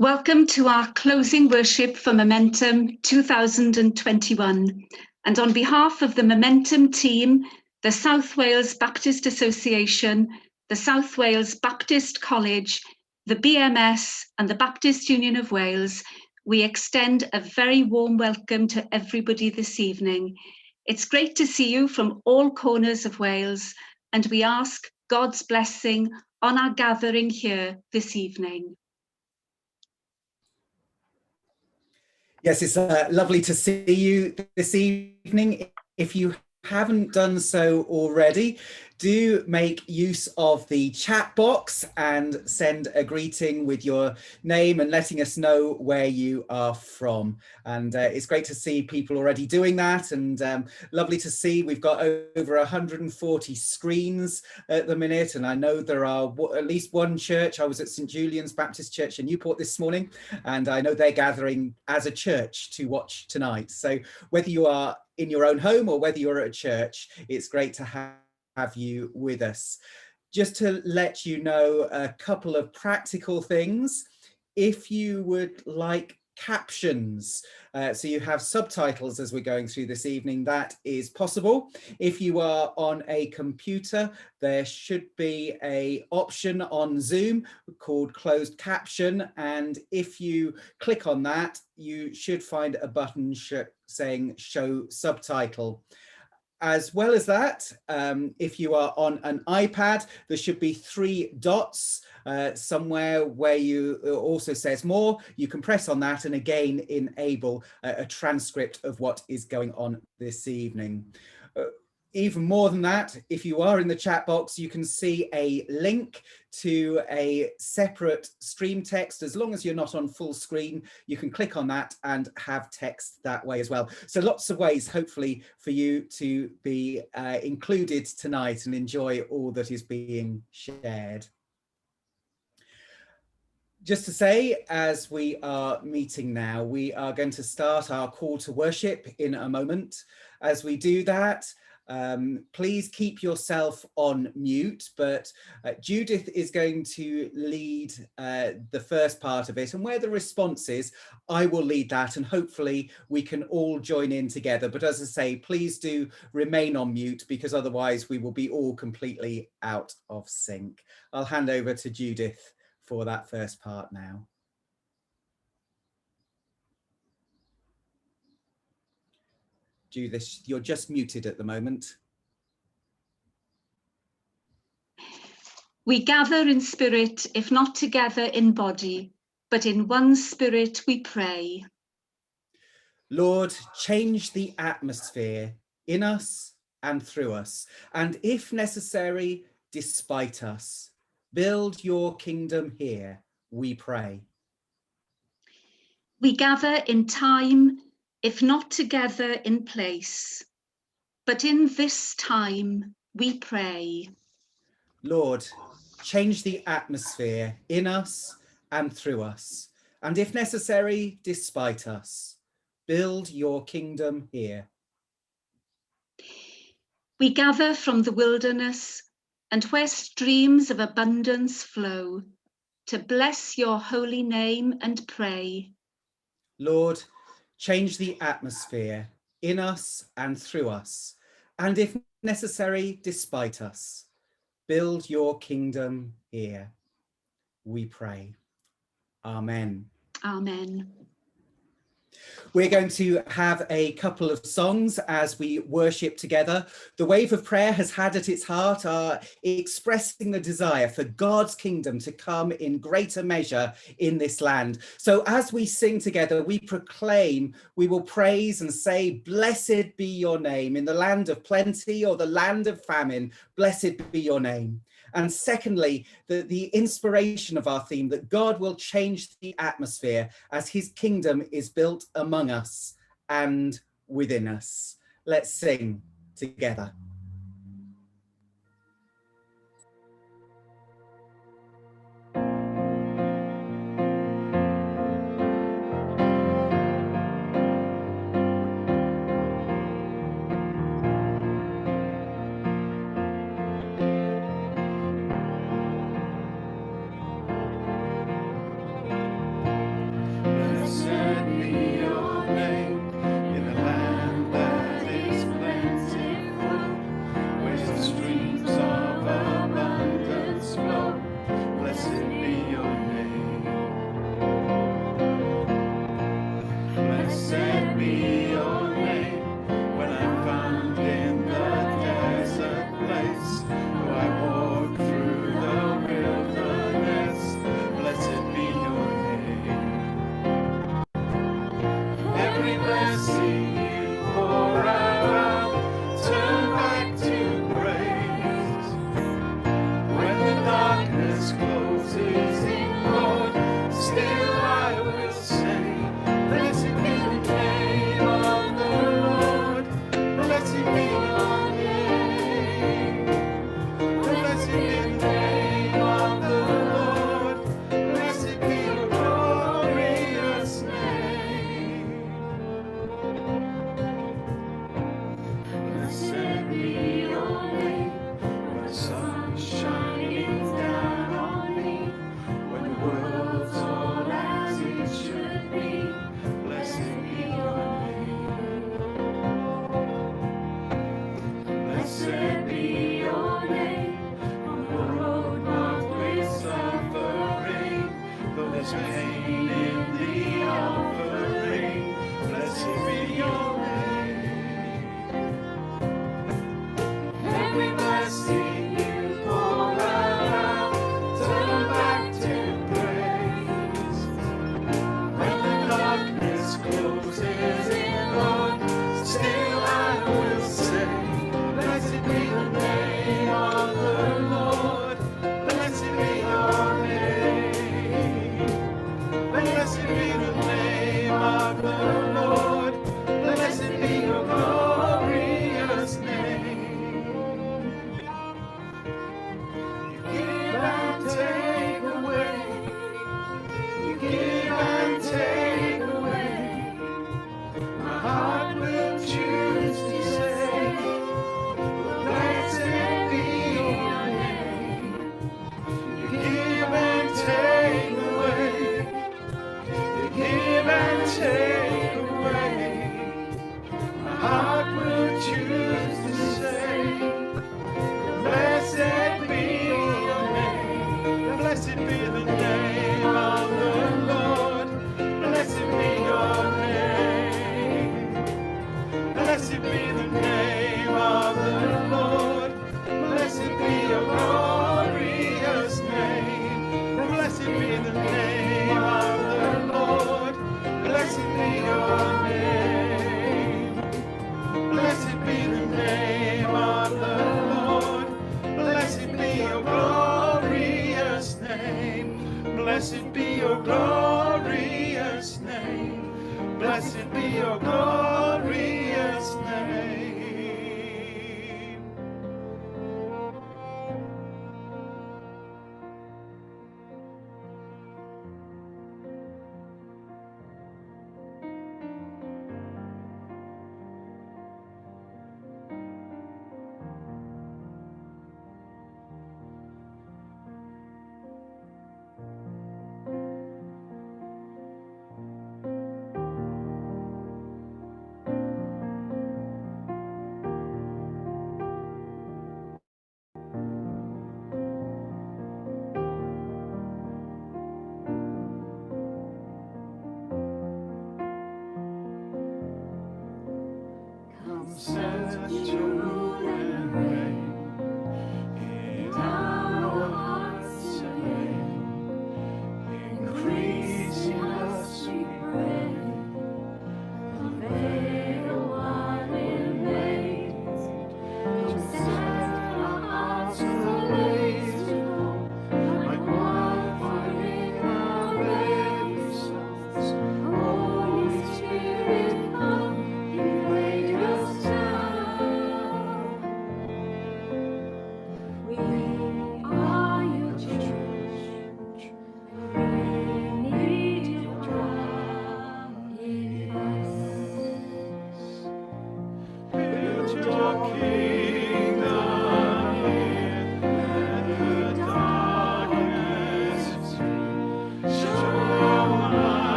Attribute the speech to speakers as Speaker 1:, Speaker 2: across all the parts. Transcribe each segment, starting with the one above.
Speaker 1: Welcome to our closing worship for Momentum 2021. And on behalf of the Momentum team, the South Wales Baptist Association, the South Wales Baptist College, the BMS and the Baptist Union of Wales, we extend a very warm welcome to everybody this evening. It's great to see you from all corners of Wales, and we ask God's blessing on our gathering here this evening.
Speaker 2: Yes, it's lovely to see you this evening. If you haven't done so already, do make use of the chat box and send a greeting with your name and letting us know where you are from. And it's great to see people already doing that, and lovely to see we've got over 140 screens at the minute. And I know there are at least one church. I was at St. Julian's Baptist Church in Newport this morning, and I know they're gathering as a church to watch tonight. So whether you are in your own home or whether you're at a church, it's great to have you with us. Just to let you know a couple of practical things. If you would like captions, so you have subtitles as we're going through this evening, that is possible. If you are on a computer, there should be an option on Zoom called closed caption, and if you click on that, you should find a button saying show subtitle. As well as that, if you are on an iPad, there should be 3 dots somewhere where you also says more. You can press on that and again enable a transcript of what is going on this evening. Even more than that, if you are in the chat box, you can see a link to a separate stream text. As long as you're not on full screen, you can click on that and have text that way as well. So lots of ways, hopefully, for you to be included tonight and enjoy all that is being shared. Just to say, as we are meeting now, we are going to start our call to worship in a moment. As we do that, please keep yourself on mute, but Judith is going to lead the first part of it, and where the response is, I will lead that, and hopefully we can all join in together. But as I say, please do remain on mute, because otherwise we will be all completely out of sync. I'll hand over to Judith for that first part now. Judith, you're just muted at the moment.
Speaker 1: We gather in spirit, if not together in body, but in one spirit we pray.
Speaker 2: Lord, change the atmosphere in us and through us, and if necessary, despite us. Build your kingdom here, we pray.
Speaker 1: We gather in time, if not together in place, but in this time we pray.
Speaker 2: Lord, change the atmosphere in us and through us, and if necessary, despite us. Build your kingdom here.
Speaker 1: We gather from the wilderness and where streams of abundance flow, to bless your holy name and pray.
Speaker 2: Lord, change the atmosphere in us and through us, and if necessary, despite us. Build your kingdom here, we pray. Amen.
Speaker 1: Amen.
Speaker 2: We're going to have a couple of songs as we worship together. The Wave of Prayer has had at its heart our expressing the desire for God's kingdom to come in greater measure in this land. So as we sing together, we proclaim, we will praise and say, blessed be your name in the land of plenty or the land of famine. Blessed be your name. And secondly, the inspiration of our theme, that God will change the atmosphere as his kingdom is built among us and within us. Let's sing together.
Speaker 3: Blessed be your name. On the road marked with suffering, though there's pain in the offering, blessed be your name. Every blessing you pour out, turn back to praise. When the darkness closes in, Lord, still I will say, blessed be the name of the Lord. Blessed be your name. Blessed be the name of the Lord. Blessed be your glorious name.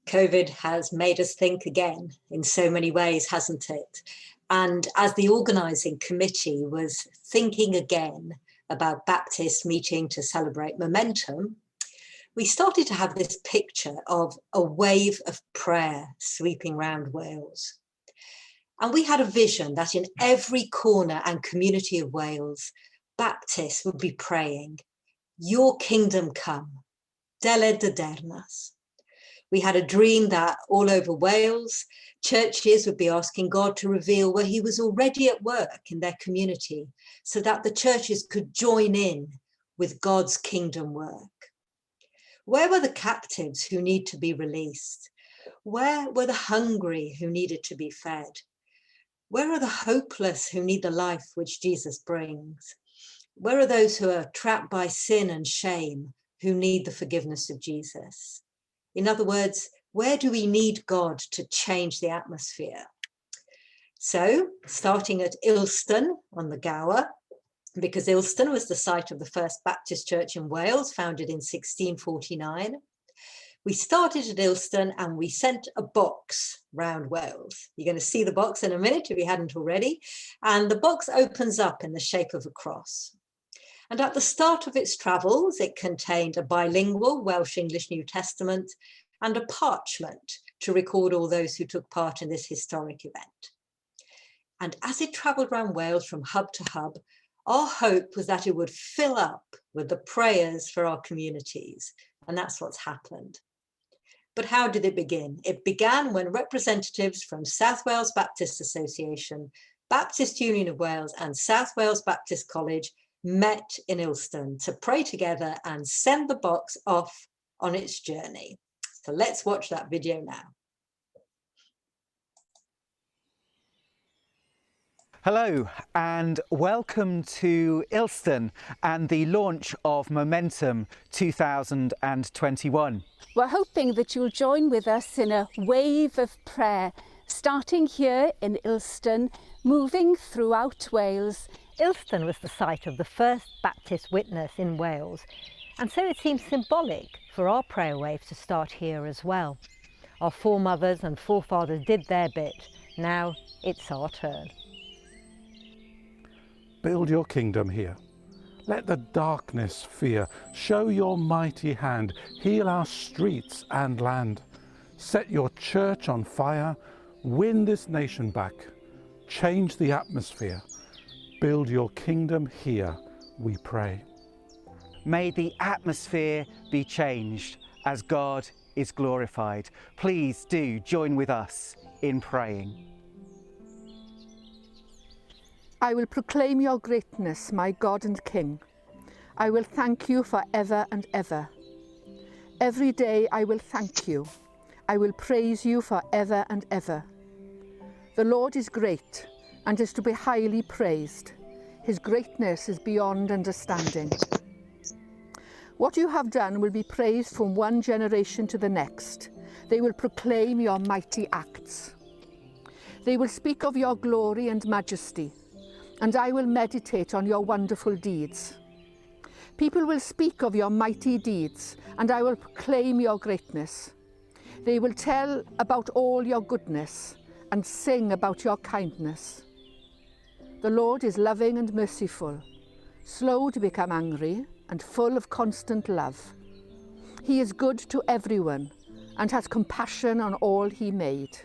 Speaker 4: COVID has made us think again in so many ways, hasn't it? And as the organising committee was thinking again about Baptists meeting to celebrate Momentum, we started to have this picture of a wave of prayer sweeping round Wales. And we had a vision that in every corner and community of Wales, Baptists would be praying, "Your kingdom come, Deled dy Deyrnas." We had a dream that all over Wales, churches would be asking God to reveal where he was already at work in their community so that the churches could join in with God's kingdom work. Where were the captives who need to be released? Where were the hungry who needed to be fed? Where are the hopeless who need the life which Jesus brings? Where are those who are trapped by sin and shame who need the forgiveness of Jesus? In other words, where do we need God to change the atmosphere? So, starting at Ilston on the Gower, because Ilston was the site of the first Baptist church in Wales, founded in 1649, we started at Ilston and we sent a box round Wales. You're going to see the box in a minute if you hadn't already. And the box opens up in the shape of a cross. And at the start of its travels, it contained a bilingual Welsh-English New Testament and a parchment to record all those who took part in this historic event. And as it travelled around Wales from hub to hub, our hope was that it would fill up with the prayers for our communities. And that's what's happened. But how did it begin? It began when representatives from South Wales Baptist Association, Baptist Union of Wales and South Wales Baptist College met in Ilston to pray together and send the box off on its journey. So let's watch that video now.
Speaker 5: Hello and welcome to Ilston and the launch of Momentum 2021.
Speaker 6: We're hoping that you'll join with us in a wave of prayer, starting here in Ilston, moving throughout Wales.
Speaker 7: Ilston was the site of the first Baptist witness in Wales, and so it seems symbolic for our prayer wave to start here as well. Our foremothers and forefathers did their bit, now it's our turn.
Speaker 3: Build your kingdom here. Let the darkness fear. Show your mighty hand. Heal our streets and land. Set your church on fire. Win this nation back. Change the atmosphere. Build your kingdom here, we pray.
Speaker 5: May the atmosphere be changed as God is glorified. Please do join with us in praying.
Speaker 8: I will proclaim your greatness, my God and King. I will thank you for ever and ever. Every day I will thank you. I will praise you for ever and ever. The Lord is great and is to be highly praised. His greatness is beyond understanding. What you have done will be praised from one generation to the next. They will proclaim your mighty acts. They will speak of your glory and majesty, and I will meditate on your wonderful deeds. People will speak of your mighty deeds, and I will proclaim your greatness. They will tell about all your goodness and sing about your kindness. The Lord is loving and merciful, slow to become angry, and full of constant love. He is good to everyone and has compassion on all he made.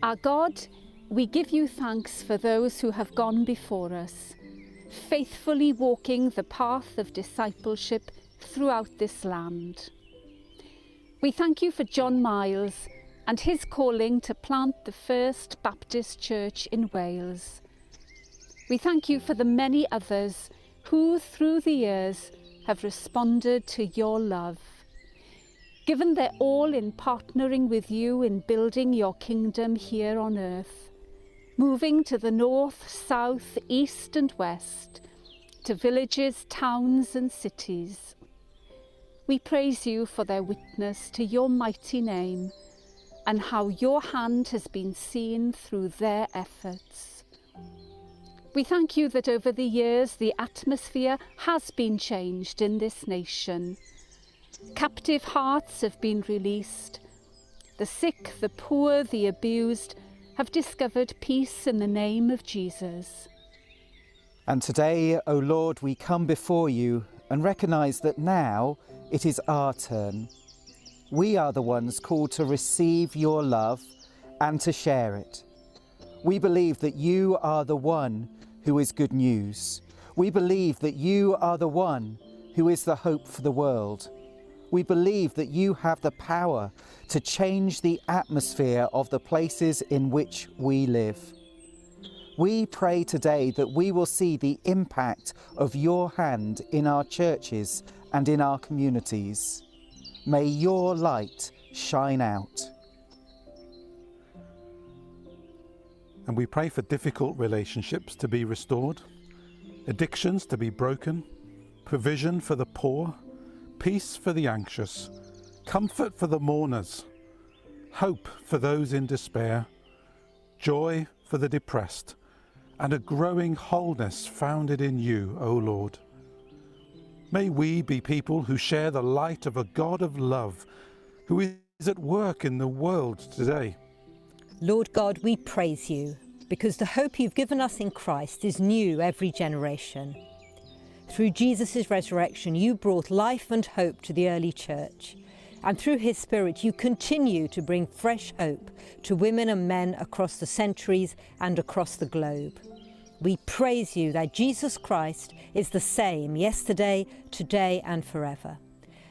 Speaker 6: Our God, we give you thanks for those who have gone before us, faithfully walking the path of discipleship throughout this land. We thank you for John Miles and his calling to plant the first Baptist church in Wales. We thank you for the many others who, through the years, have responded to your love. Given their all in partnering with you in building your kingdom here on earth, moving to the north, south, east and west, to villages, towns and cities. We praise you for their witness to your mighty name and how your hand has been seen through their efforts. We thank you that over the years the atmosphere has been changed in this nation. Captive hearts have been released. The sick, the poor, the abused have discovered peace in the name of Jesus.
Speaker 5: And today, O Lord, we come before you and recognise that now it is our turn. We are the ones called to receive your love and to share it. We believe that you are the one who is good news. We believe that you are the one who is the hope for the world. We believe that you have the power to change the atmosphere of the places in which we live. We pray today that we will see the impact of your hand in our churches and in our communities. May your light shine out.
Speaker 3: And we pray for difficult relationships to be restored, addictions to be broken, provision for the poor, peace for the anxious, comfort for the mourners, hope for those in despair, joy for the depressed, and a growing wholeness founded in you, O Lord. May we be people who share the light of a God of love who is at work in the world today.
Speaker 7: Lord God, we praise you because the hope you've given us in Christ is new every generation. Through Jesus' resurrection, you brought life and hope to the early church. And through his Spirit, you continue to bring fresh hope to women and men across the centuries and across the globe. We praise you that Jesus Christ is the same yesterday, today and forever.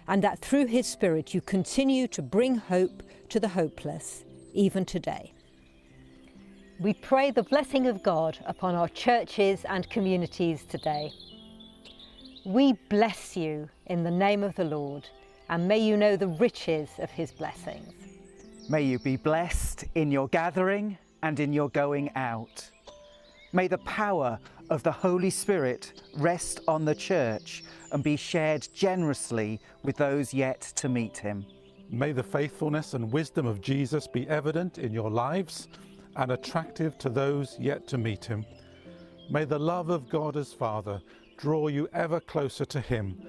Speaker 7: And that through his Spirit, you continue to bring hope to the hopeless, even today. We pray the blessing of God upon our churches and communities today. We bless you in the name of the Lord, and may you know the riches of his blessings.
Speaker 5: May you be blessed in your gathering and in your going out. May the power of the Holy Spirit rest on the church and be shared generously with those yet to meet him.
Speaker 3: May the faithfulness and wisdom of Jesus be evident in your lives and attractive to those yet to meet him. May the love of God as Father draw you ever closer to him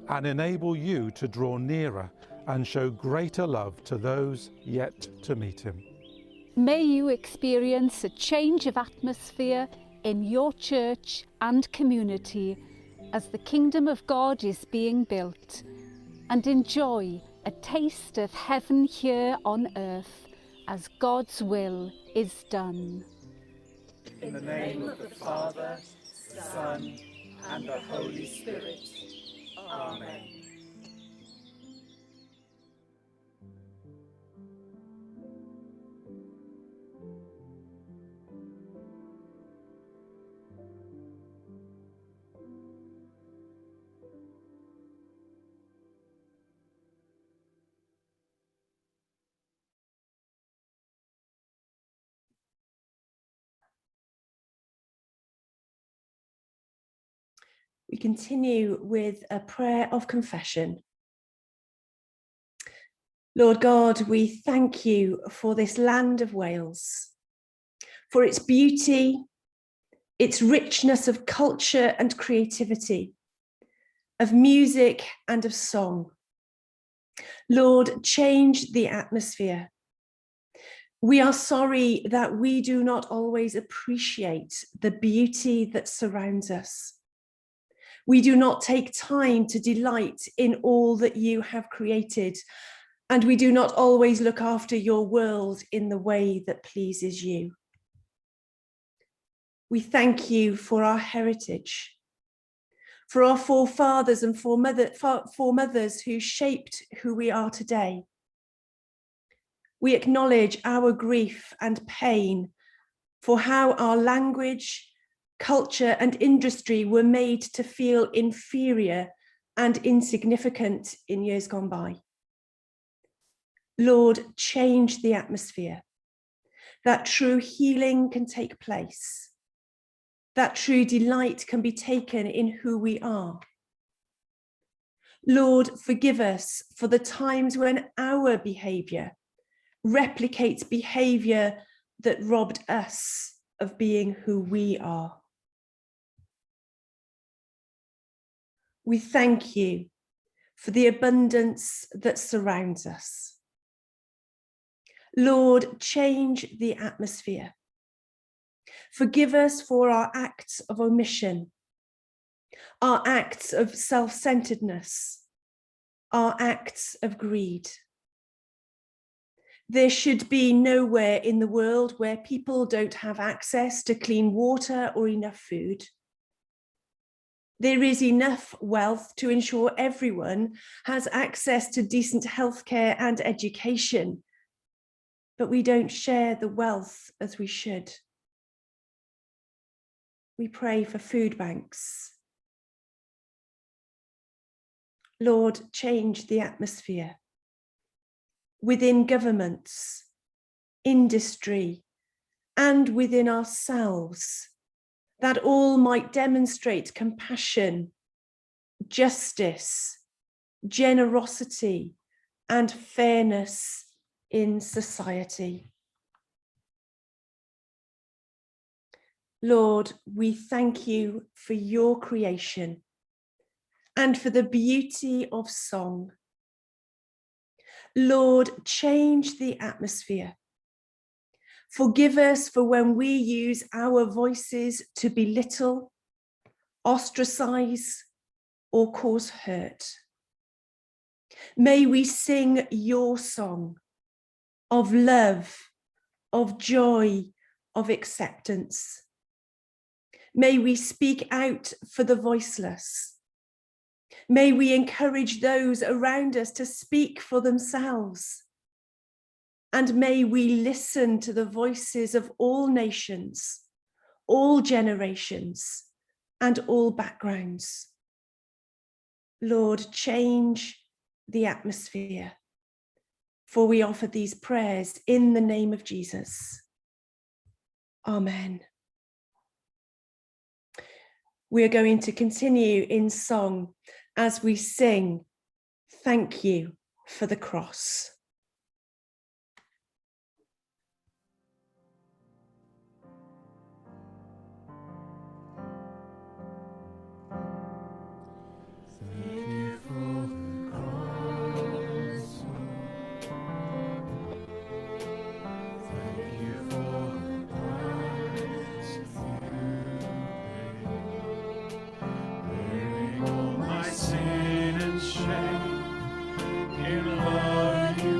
Speaker 3: and enable you to draw nearer and show greater love to those yet to meet him.
Speaker 6: May you experience a change of atmosphere in your church and community as the kingdom of God is being built, and enjoy a taste of heaven here on earth as God's will is done.
Speaker 2: In the name of the Father, Son, and the Holy Spirit. Amen.
Speaker 9: We continue with a prayer of confession. Lord God, we thank you for this land of Wales, for its beauty, its richness of culture and creativity, of music and of song. Lord, change the atmosphere. We are sorry that we do not always appreciate the beauty that surrounds us. We do not take time to delight in all that you have created, and we do not always look after your world in the way that pleases you. We thank you for our heritage, for our forefathers and foremothers who shaped who we are today. We acknowledge our grief and pain for how our language, culture and industry were made to feel inferior and insignificant in years gone by. Lord, change the atmosphere, that true healing can take place, that true delight can be taken in who we are. Lord, forgive us for the times when our behaviour replicates behaviour that robbed us of being who we are. We thank you for the abundance that surrounds us. Lord, change the atmosphere. Forgive us for our acts of omission, our acts of self-centeredness, our acts of greed. There should be nowhere in the world where people don't have access to clean water or enough food. There is enough wealth to ensure everyone has access to decent healthcare and education, but we don't share the wealth as we should. We pray for food banks. Lord, change the atmosphere within governments, industry, and within ourselves, that all might demonstrate compassion, justice, generosity, and fairness in society. Lord, we thank you for your creation and for the beauty of song. Lord, change the atmosphere. Forgive us for when we use our voices to belittle, ostracize, or cause hurt. May we sing your song of love, of joy, of acceptance. May we speak out for the voiceless. May we encourage those around us to speak for themselves. And may we listen to the voices of all nations, all generations, and all backgrounds. Lord, change the atmosphere, for we offer these prayers in the name of Jesus. Amen. We are going to continue in song as we sing, "Thank You for the Cross."
Speaker 3: Sin and shame, in love you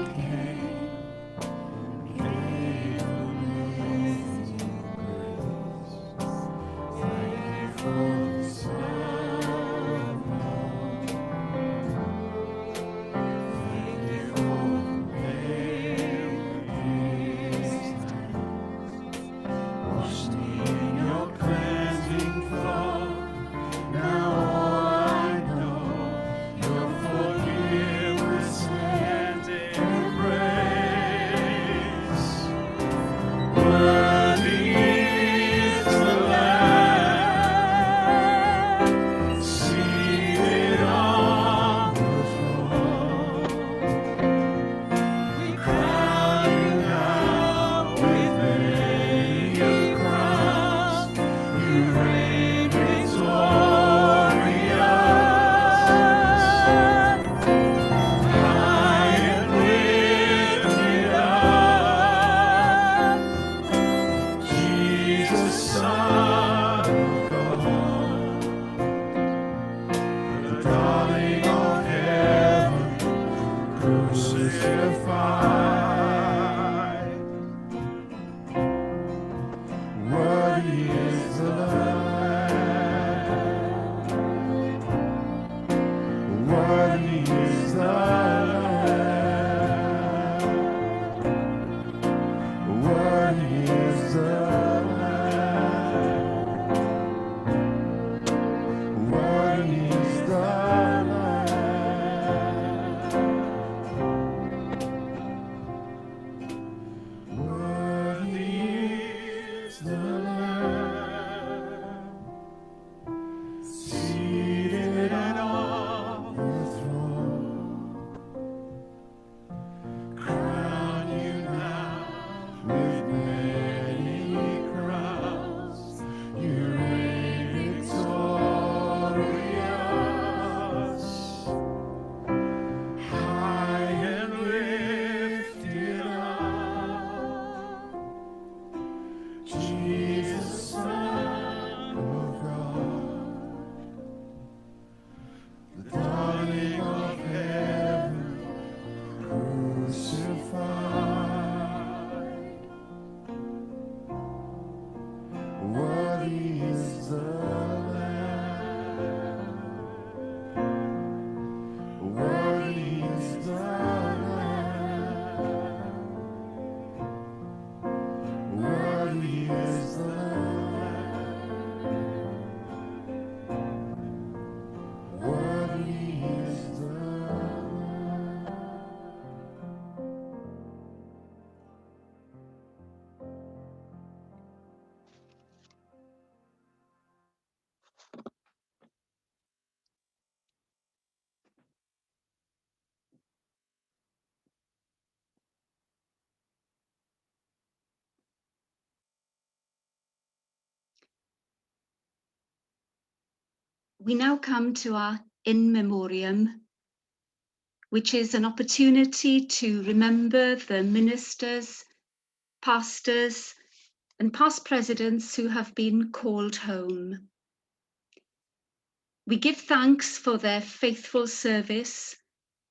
Speaker 1: We now come to our in memoriam, which is an opportunity to remember the ministers, pastors, and past presidents who have been called home. We give thanks for their faithful service,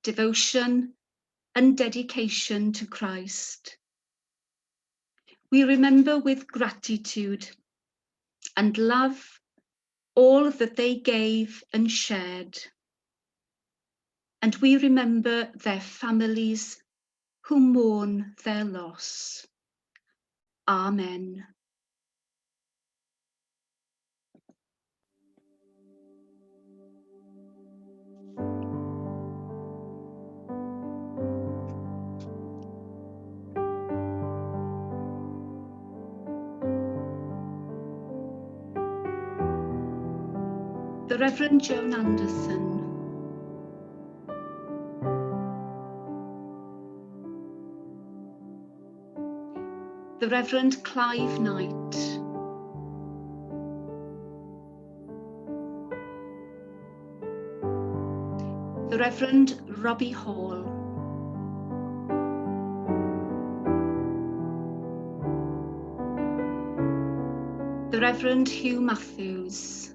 Speaker 1: devotion, and dedication to Christ. We remember with gratitude and love all that they gave and shared. And we remember their families who mourn their loss. Amen. The Reverend Joan Anderson. The Reverend Clive Knight. The Reverend Robbie Hall. The Reverend Hugh Matthews.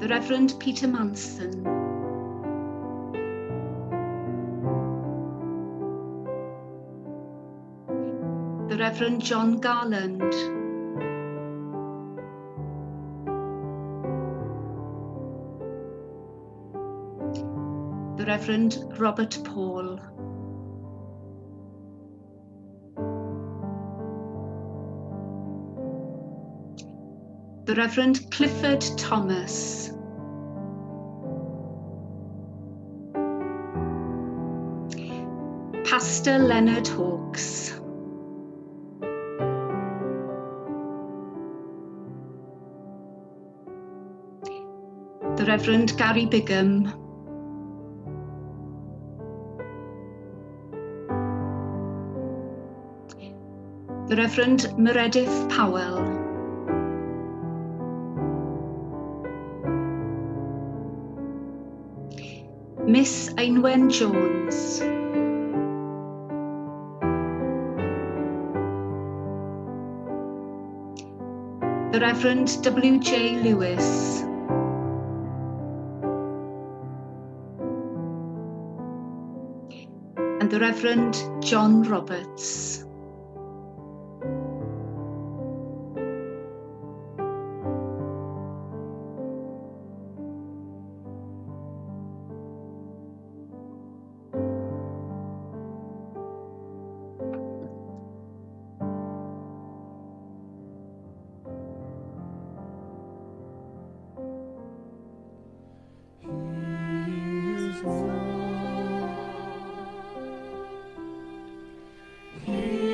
Speaker 1: The Reverend Peter Manson. The Reverend John Garland. The Reverend Robert Paul. The Reverend Clifford Thomas. Pastor Leonard Hawkes. The Reverend Gary Bigham. The Reverend Meredith Powell. Miss Einwen Jones. The Reverend W.J. Lewis. And the Reverend John Roberts.
Speaker 3: He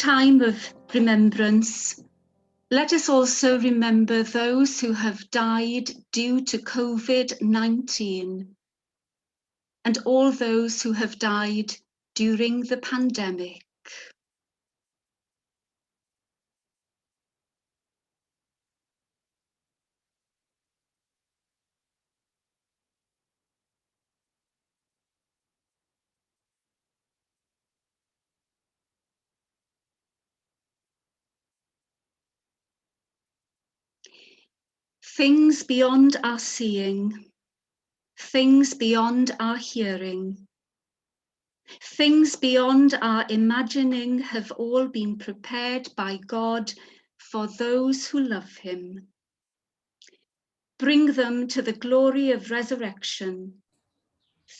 Speaker 1: time of remembrance, let us also remember those who have died due to COVID-19 and all those who have died during the pandemic. Things beyond our seeing, things beyond our hearing, things beyond our imagining have all been prepared by God for those who love him. Bring them to the glory of resurrection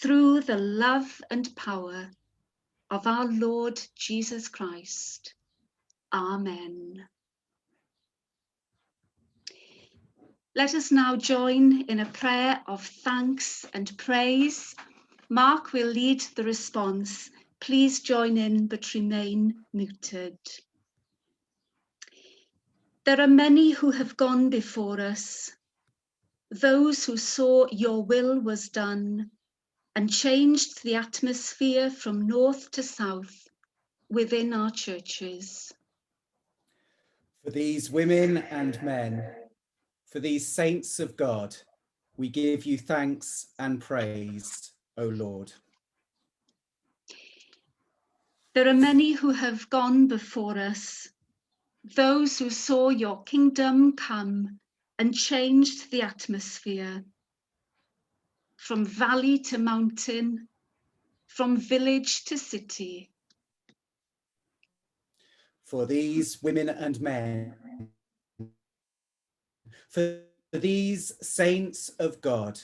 Speaker 1: through the love and power of our Lord Jesus Christ. Amen. Let us now join in a prayer of thanks and praise. Mark will lead the response. Please join in but remain muted. There are many who have gone before us, those who saw your will was done and changed the atmosphere from north to south within our churches.
Speaker 2: For these women and men, for these saints of God, we give you thanks and praise, O Lord.
Speaker 1: There are many who have gone before us, those who saw your kingdom come and changed the atmosphere from valley to mountain, from village to city.
Speaker 2: For these women and men, for these saints of God,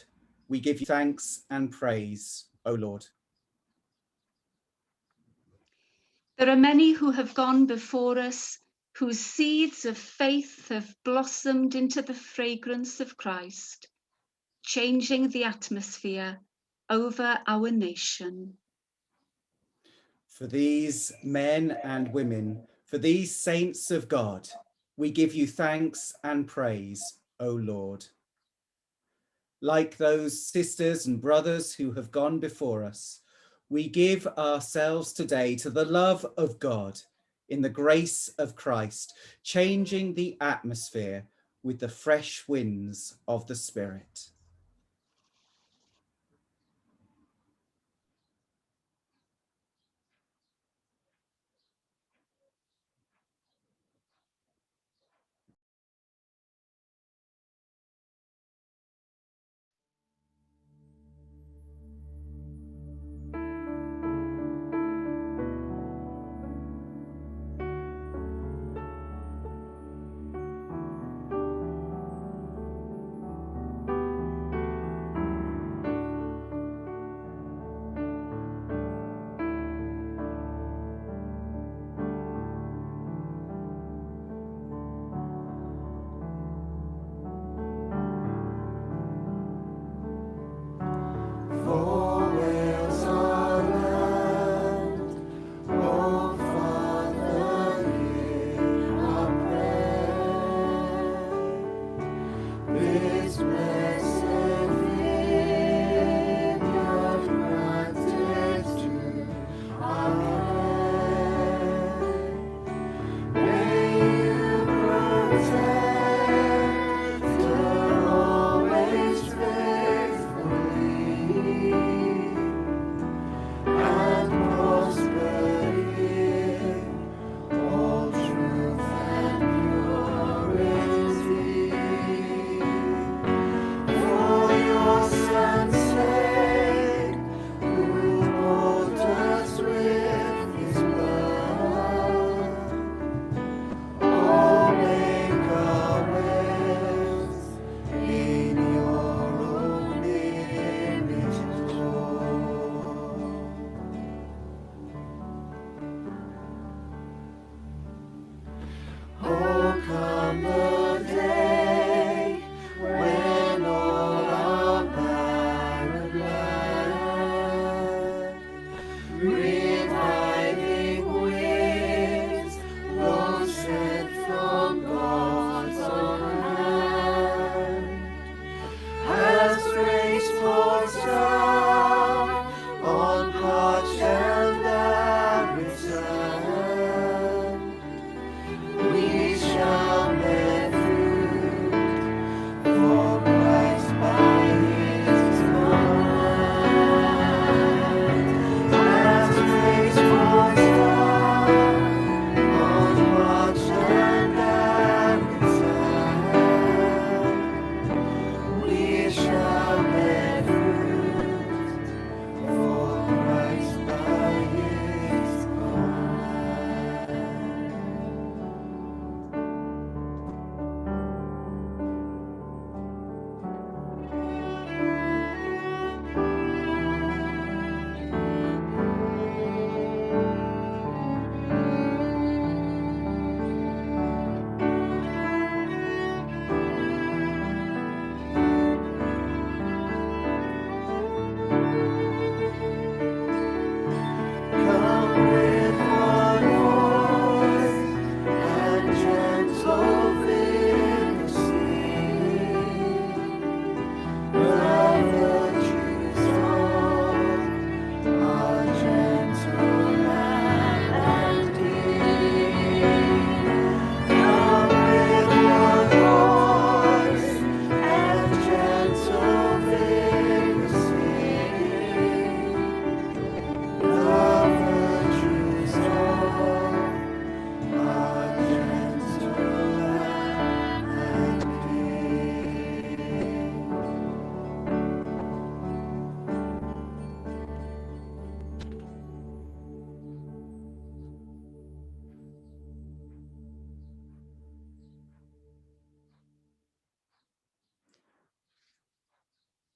Speaker 2: we give you thanks and praise, O Lord.
Speaker 1: There are many who have gone before us, whose seeds of faith have blossomed into the fragrance of Christ, changing the atmosphere over our nation.
Speaker 2: For these men and women, for these saints of God, we give you thanks and praise, O Lord. Like those sisters and brothers who have gone before us, we give ourselves today to the love of God in the grace of Christ, changing the atmosphere with the fresh winds of the Spirit.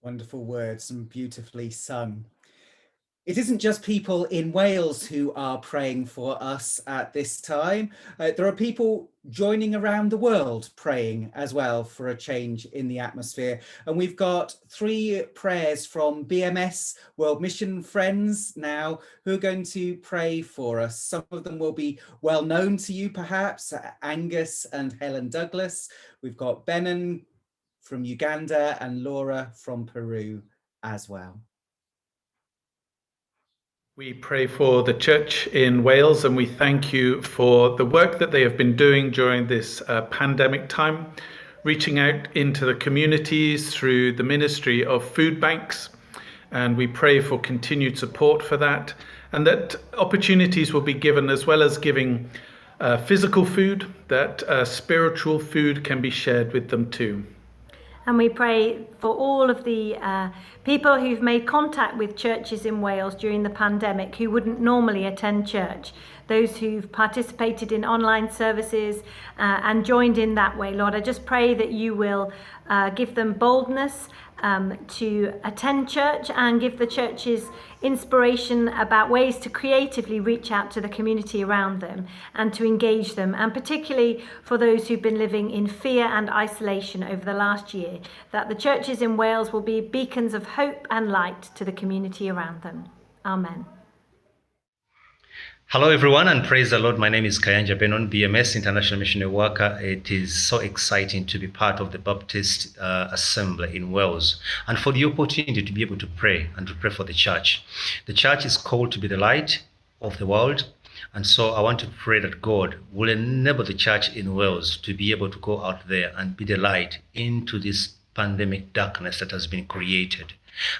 Speaker 2: Wonderful words and beautifully sung. It isn't just people in Wales who are praying for us at this time. There are people joining around the world praying as well for a change in the atmosphere. And we've got 3 prayers from BMS World Mission Friends now who are going to pray for us. Some of them will be well known to you, perhaps, Angus and Helen Douglas. We've got Benon from Uganda and Laura from Peru as well.
Speaker 3: We pray for the church in Wales, and we thank you for the work that they have been doing during this pandemic time, reaching out into the communities through the ministry of food banks. And we pray for continued support for that, and that opportunities will be given, as well as giving physical food, that spiritual food can be shared with them too.
Speaker 10: And we pray for all of the people who've made contact with churches in Wales during the pandemic who wouldn't normally attend church, those who've participated in online services and joined in that way. Lord, I just pray that you will give them boldness to attend church and give the churches inspiration about ways to creatively reach out to the community around them and to engage them, and particularly for those who've been living in fear and isolation over the last year, that the churches in Wales will be beacons of hope and light to the community around them. Amen.
Speaker 11: Hello everyone, and praise the Lord. My name is Kayanja Benon, BMS International Missionary Worker. It is so exciting to be part of the Baptist Assembly in Wales, and for the opportunity to be able to pray and to pray for the church. The church is called to be the light of the world, and so I want to pray that God will enable the church in Wales to be able to go out there and be the light into this pandemic darkness that has been created.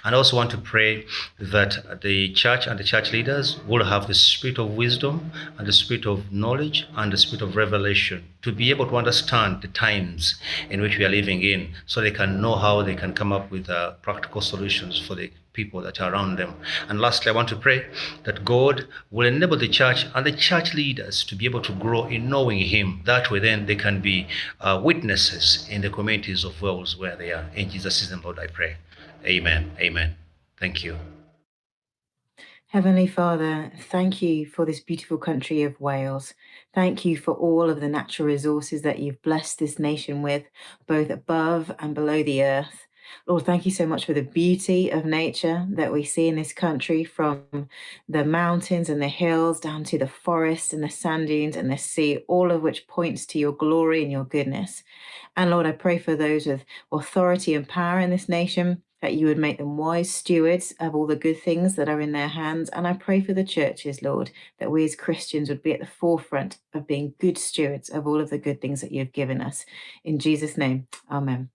Speaker 11: And I also want to pray that the church and the church leaders will have the spirit of wisdom and the spirit of knowledge and the spirit of revelation to be able to understand the times in which we are living in, so they can know how they can come up with practical solutions for the people that are around them. And lastly, I want to pray that God will enable the church and the church leaders to be able to grow in knowing him. That way then they can be witnesses in the communities of Wales where they are. In Jesus' name, Lord, I pray. Amen. Amen. Thank you.
Speaker 12: Heavenly Father, thank you for this beautiful country of Wales. Thank you for all of the natural resources that you've blessed this nation with, both above and below the earth. Lord, thank you so much for the beauty of nature that we see in this country, from the mountains and the hills down to the forest and the sand dunes and the sea, all of which points to your glory and your goodness. And Lord, I pray for those with authority and power in this nation, that you would make them wise stewards of all the good things that are in their hands. And I pray for the churches, Lord, that we as Christians would be at the forefront of being good stewards of all of the good things that you've given us. In Jesus' name, amen.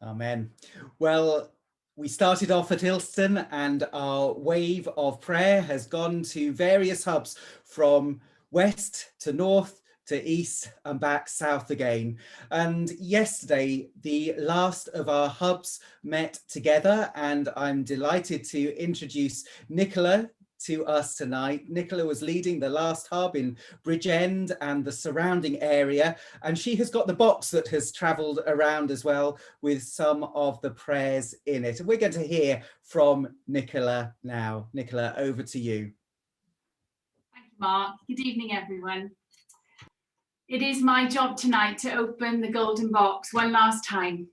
Speaker 2: Amen. Well, we started off at Ilston, and our wave of prayer has gone to various hubs from west to north to east and back south again. And yesterday, the last of our hubs met together, and I'm delighted to introduce Nicola to us tonight. Nicola was leading the last hub in Bridgend and the surrounding area, and she has got the box that has travelled around as well with some of the prayers in it. And we're going to hear from Nicola now. Nicola, over to you.
Speaker 13: Thank you, Mark. Good evening, everyone. It is my job tonight to open the golden box one last time.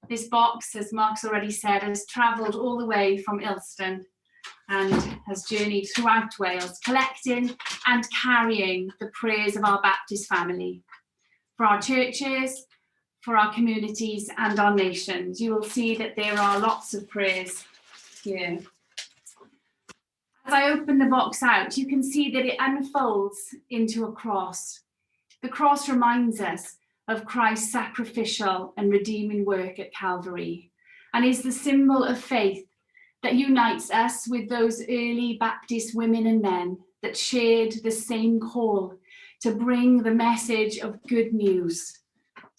Speaker 13: This box, as Mark's already said, has travelled all the way from Ilston and has journeyed throughout Wales, collecting and carrying the prayers of our Baptist family for our churches, for our communities and our nations. You will see that there are lots of prayers here. As I open the box out, you can see that it unfolds into a cross. The cross reminds us of Christ's sacrificial and redeeming work at Calvary, and is the symbol of faith that unites us with those early Baptist women and men that shared the same call to bring the message of good news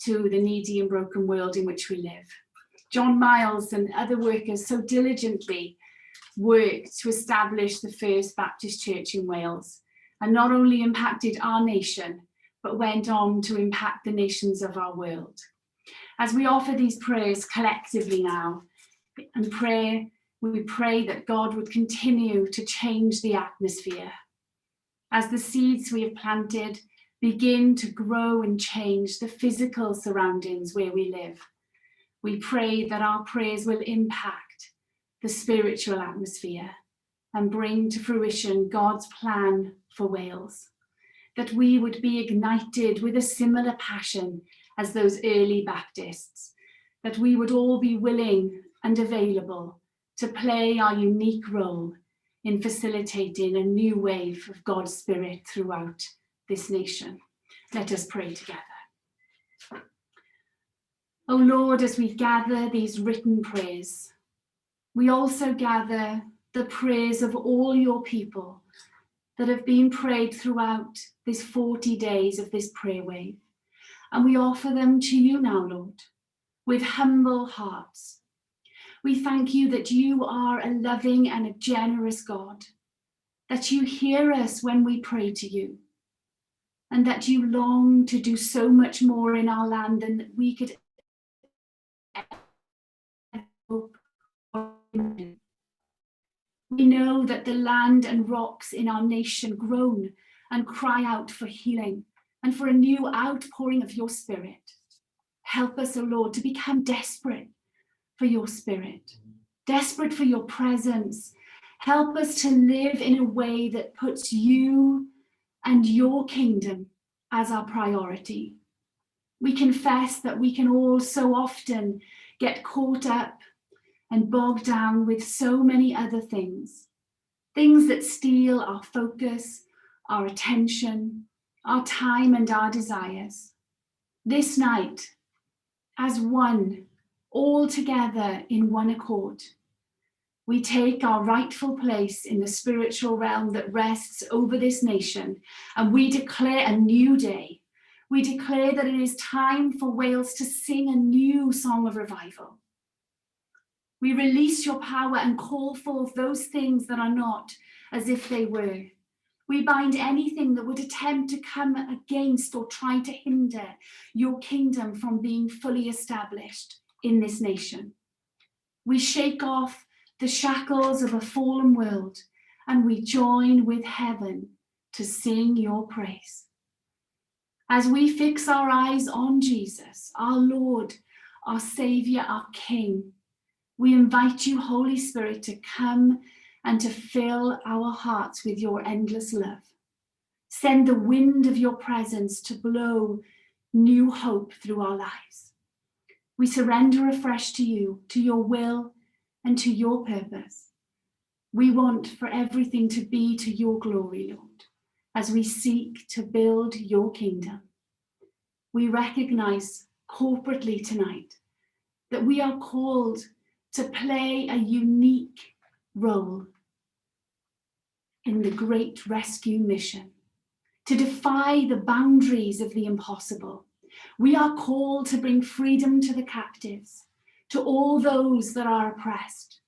Speaker 13: to the needy and broken world in which we live. John Miles and other workers so diligently worked to establish the first Baptist church in Wales, and not only impacted our nation, but went on to impact the nations of our world. As we offer these prayers collectively now and we pray that God would continue to change the atmosphere. As the seeds we have planted begin to grow and change the physical surroundings where we live, we pray that our prayers will impact the spiritual atmosphere and bring to fruition God's plan for Wales, that we would be ignited with a similar passion as those early Baptists, that we would all be willing and available to play our unique role in facilitating a new wave of God's Spirit throughout this nation. Let us pray together. O Lord, as we gather these written prayers, we also gather the prayers of all your people that have been prayed throughout this 40 days of this prayer wave. And we offer them to you now, Lord, with humble hearts. We thank you that you are a loving and a generous God, that you hear us when we pray to you, and that you long to do so much more in our land than we could ever hope or imagine. We know that the land and rocks in our nation groan and cry out for healing and for a new outpouring of your Spirit. Help us, O Lord, to become desperate for your Spirit, desperate for your presence. Help us to live in a way that puts you and your kingdom as our priority. We confess that we can all so often get caught up and bogged down with so many other things that steal our focus, our attention, our time and our desires. This night, as one, all together in one accord, we take our rightful place in the spiritual realm that rests over this nation, and we declare a new day. We declare that it is time for Wales to sing a new song of revival. We release your power and call forth those things that are not as if they were. We bind anything that would attempt to come against or try to hinder your kingdom from being fully established in this nation. We shake off the shackles of a fallen world, and we join with heaven to sing your praise. As we fix our eyes on Jesus, our Lord, our Savior, our King, we invite you, Holy Spirit, to come and to fill our hearts with your endless love. Send the wind of your presence to blow new hope through our lives. We surrender afresh to you, to your will and to your purpose. We want for everything to be to your glory, Lord, as we seek to build your kingdom. We recognize corporately tonight that we are called to play a unique role in the great rescue mission, to defy the boundaries of the impossible. We are called to bring freedom to the captives, to all those that are oppressed,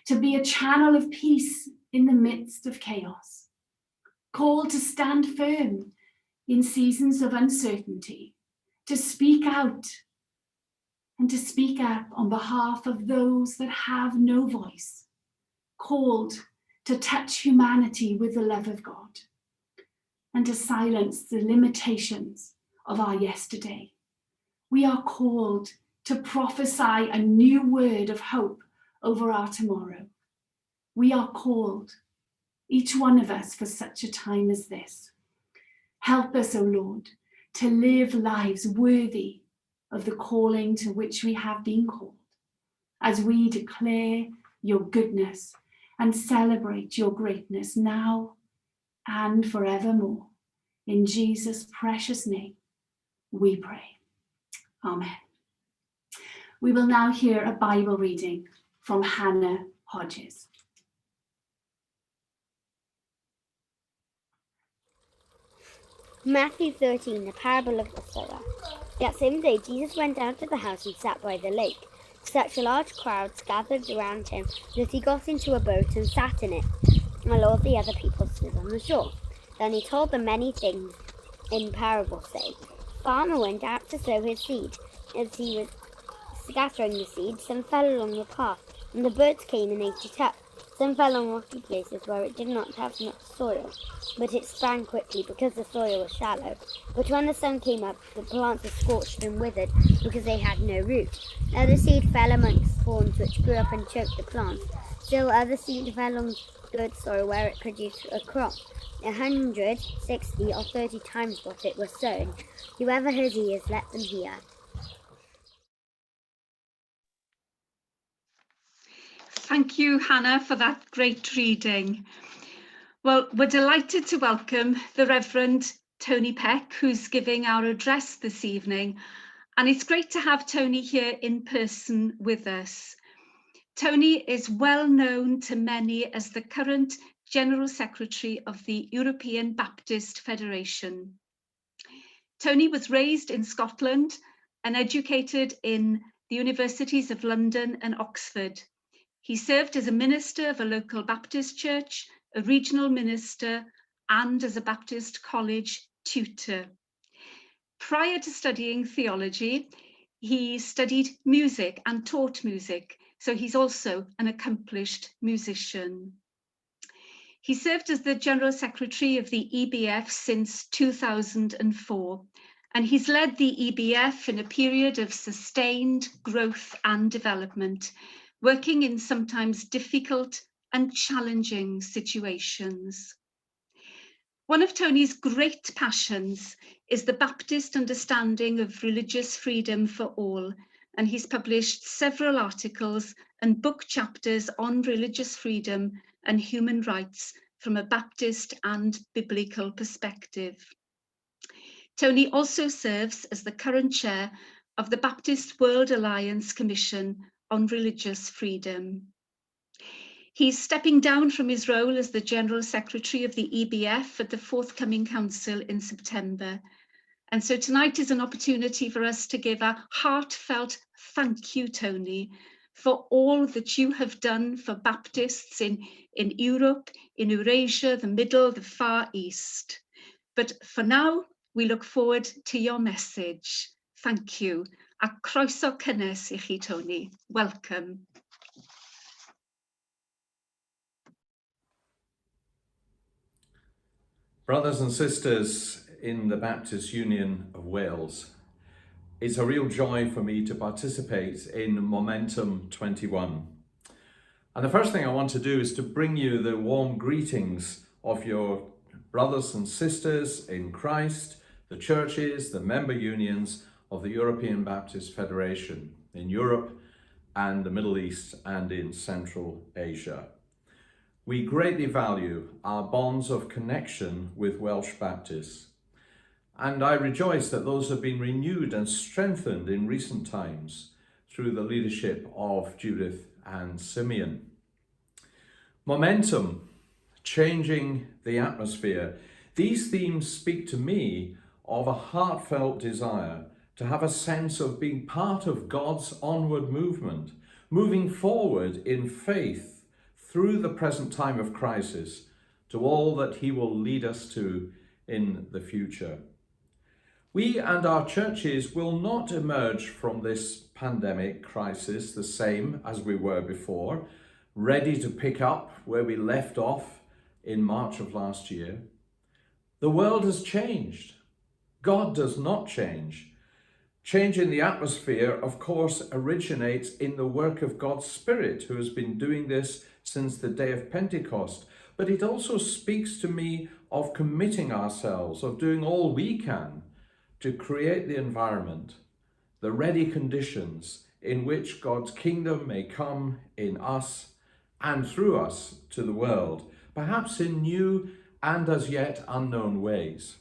Speaker 13: to be a channel of peace in the midst of chaos, called to stand firm in seasons of uncertainty, to speak out and to speak up on behalf of those that have no voice, called to touch humanity with the love of God and to silence the limitations of our yesterday. We are called to prophesy a new word of hope over our tomorrow. We are called, each one of us, for such a time as this. Help us, O Lord, to live lives worthy of the calling to which we have been called, as we declare your goodness and celebrate your greatness now and forevermore. In Jesus' precious name, we pray. Amen. We will now hear a Bible reading from Hannah Hodges.
Speaker 14: Matthew 13, the parable of the sower. That same day, Jesus went down to the house and sat by the lake. Such large crowds gathered around him that he got into a boat and sat in it, while all the other people stood on the shore. Then he told them many things in parables, saying, farmer went out to sow his seed. As he was scattering the seed, some fell along the path, and the birds came and ate it up. Some fell on rocky places where it did not have much soil, but it sprang quickly because the soil was shallow. But when the sun came up, the plants were scorched and withered because they had no root. Other seed fell amongst thorns, which grew up and choked the plants. Still other seed fell on good soil where it produced a crop, 160 or 30 times what it was sown. Whoever has ears, let them hear.
Speaker 1: Thank you, Hannah, for that great reading. Well, we're delighted to welcome the Reverend Tony Peck, who's giving our address this evening. And it's great to have Tony here in person with us. Tony is well known to many as the current General Secretary of the European Baptist Federation. Tony was raised in Scotland and educated in the universities of London and Oxford. He served as a minister of a local Baptist church, a regional minister, and as a Baptist college tutor. Prior to studying theology, he studied music and taught music, so he's also an accomplished musician. He served as the General Secretary of the EBF since 2004, and he's led the EBF in a period of sustained growth and development, working in sometimes difficult and challenging situations. One of Tony's great passions is the Baptist understanding of religious freedom for all, and he's published several articles and book chapters on religious freedom and human rights from a Baptist and biblical perspective. Tony also serves as the current chair of the Baptist World Alliance Commission on Religious Freedom. He's stepping down from his role as the General Secretary of the EBF at the forthcoming council in September. And so tonight is an opportunity for us to give a heartfelt thank you, Tony, for all that you have done for Baptists in Europe, in Eurasia, the Middle, the Far East. But for now, we look forward to your message. Thank you. A croeso cynnes I chi, Tony. Welcome.
Speaker 3: Brothers and sisters in the Baptist Union of Wales, it's a real joy for me to participate in Momentum 21. And the first thing I want to do is to bring you the warm greetings of your brothers and sisters in Christ, the churches, the member unions of the European Baptist Federation in Europe and the Middle East and in Central Asia. We greatly value our bonds of connection with Welsh Baptists, and I rejoice that those have been renewed and strengthened in recent times through the leadership of Judith and Simeon. Momentum, changing the atmosphere. These themes speak to me of a heartfelt desire to have a sense of being part of God's onward movement, moving forward in faith through the present time of crisis to all that he will lead us to in the future. We and our churches will not emerge from this pandemic crisis the same as we were before, ready to pick up where we left off in March of last year. The world has changed. God does not change. Change in the atmosphere, of course, originates in the work of God's Spirit, who has been doing this since the day of Pentecost. But it also speaks to me of committing ourselves, of doing all we can to create the environment, the ready conditions in which God's kingdom may come in us and through us to the world, perhaps in new and as yet unknown ways.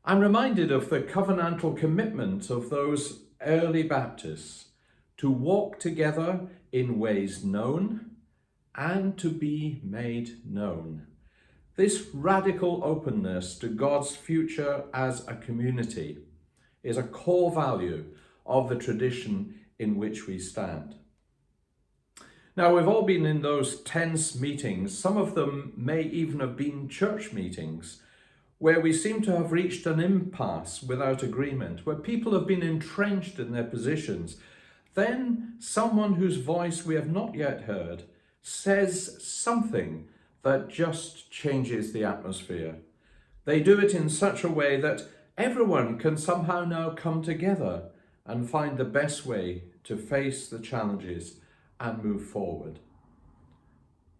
Speaker 3: I'm reminded of the covenantal commitment of those early Baptists to walk together in ways known and to be made known. This radical openness to God's future as a community is a core value of the tradition in which we stand. Now, we've all been in those tense meetings. Some of them may even have been church meetings where we seem to have reached an impasse without agreement, where people have been entrenched in their positions, then someone whose voice we have not yet heard says something that just changes the atmosphere. They do it in such a way that everyone can somehow now come together and find the best way to face the challenges and move forward.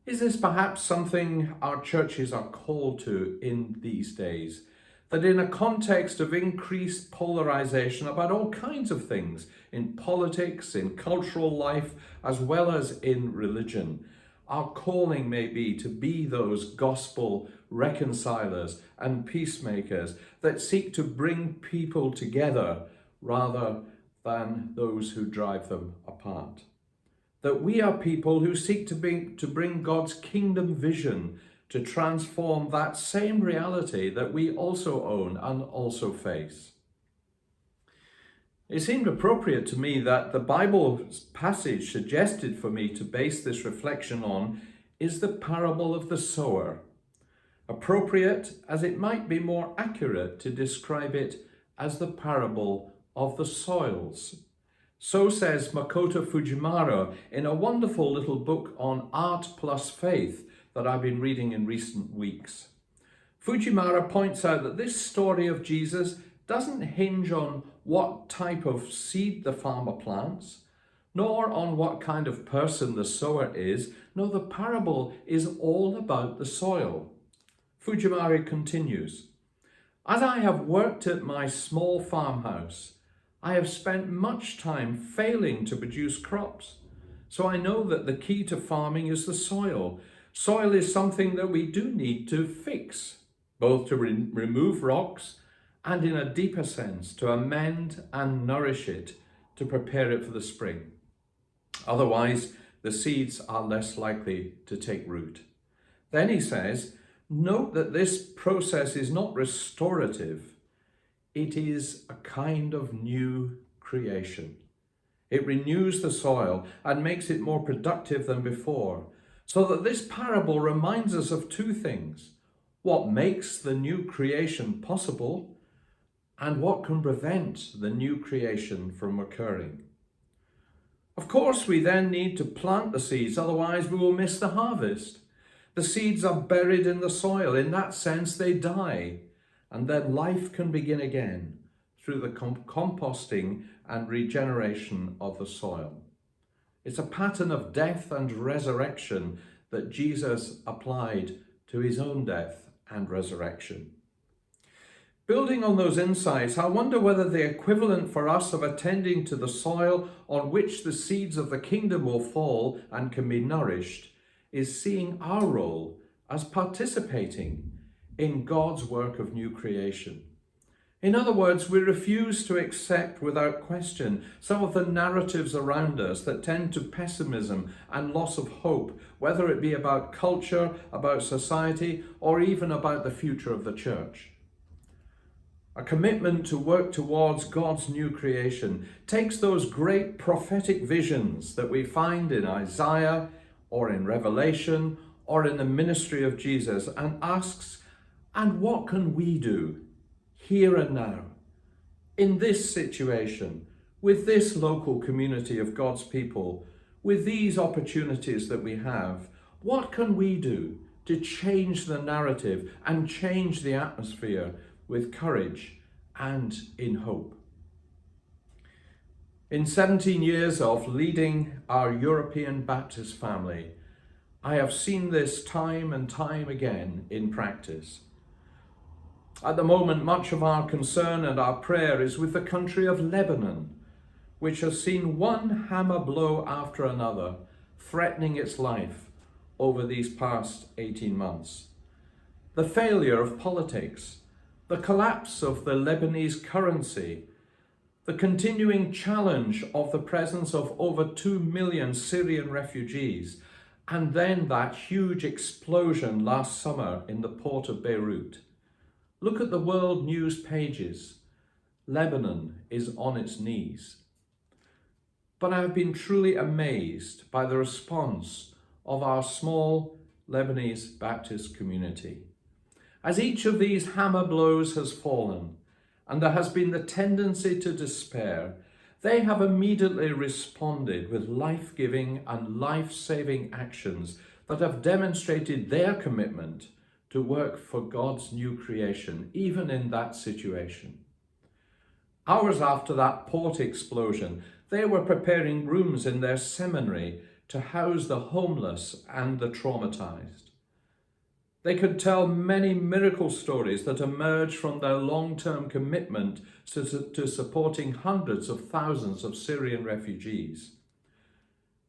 Speaker 3: Is this perhaps something our churches are called to in these days? That in a context of increased polarization about all kinds of things, in politics, in cultural life, as well as in religion, our calling may be to be those gospel reconcilers and peacemakers that seek to bring people together rather than those who drive them apart. That we are people who seek to bring God's kingdom vision to transform that same reality that we also own and also face. It seemed appropriate to me that the Bible passage suggested for me to base this reflection on is the parable of the sower. Appropriate as it might be more accurate to describe it as the parable of the soils. So says Makoto Fujimura in a wonderful little book on art plus faith that I've been reading in recent weeks. Fujimura points out that this story of Jesus doesn't hinge on what type of seed the farmer plants, nor on what kind of person the sower is. No, the parable is all about the soil. Fujimura continues, "As I have worked at my small farmhouse, I have spent much time failing to produce crops. So I know that the key to farming is the soil. Soil is something that we do need to fix, both to remove rocks and in a deeper sense, to amend and nourish it to prepare it for the spring. Otherwise, the seeds are less likely to take root." Then he says, note that this process is not restorative. It is a kind of new creation. It renews the soil and makes it more productive than before. So that this parable reminds us of two things: what makes the new creation possible and what can prevent the new creation from occurring. Of course, we then need to plant the seeds, otherwise we will miss the harvest. The seeds are buried in the soil. In that sense, they die. And then life can begin again through the composting and regeneration of the soil. It's a pattern of death and resurrection that Jesus applied to his own death and resurrection. Building on those insights, I wonder whether the equivalent for us of attending to the soil on which the seeds of the kingdom will fall and can be nourished is seeing our role as participating in God's work of new creation. In other words, we refuse to accept without question some of the narratives around us that tend to pessimism and loss of hope, whether it be about culture, about society, or even about the future of the church. A commitment to work towards God's new creation takes those great prophetic visions that we find in Isaiah or in Revelation or in the ministry of Jesus and asks, and what can we do here and now, in this situation, with this local community of God's people, with these opportunities that we have? What can we do to change the narrative and change the atmosphere with courage and in hope? In 17 years of leading our European Baptist family, I have seen this time and time again in practice. At the moment, much of our concern and our prayer is with the country of Lebanon, which has seen one hammer blow after another, threatening its life over these past 18 months. The failure of politics, the collapse of the Lebanese currency, the continuing challenge of the presence of over 2 million Syrian refugees, and then that huge explosion last summer in the port of Beirut. Look at the world news pages. Lebanon is on its knees. But I have been truly amazed by the response of our small Lebanese Baptist community. As each of these hammer blows has fallen, and there has been the tendency to despair, they have immediately responded with life-giving and life-saving actions that have demonstrated their commitment to work for God's new creation, even in that situation. Hours after that port explosion, they were preparing rooms in their seminary to house the homeless and the traumatized. They could tell many miracle stories that emerged from their long-term commitment to supporting hundreds of thousands of Syrian refugees.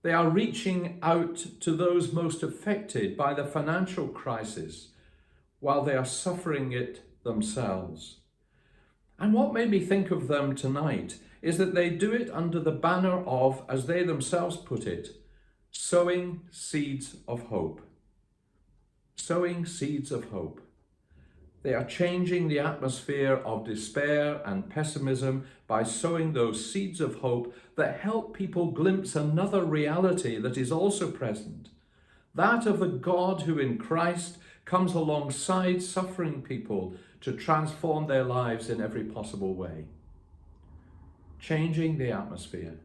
Speaker 3: They are reaching out to those most affected by the financial crisis while they are suffering it themselves. And what made me think of them tonight is that they do it under the banner of, as they themselves put it, sowing seeds of hope. Sowing seeds of hope. They are changing the atmosphere of despair and pessimism by sowing those seeds of hope that help people glimpse another reality that is also present, that of the God who in Christ comes alongside suffering people to transform their lives in every possible way. Changing the atmosphere.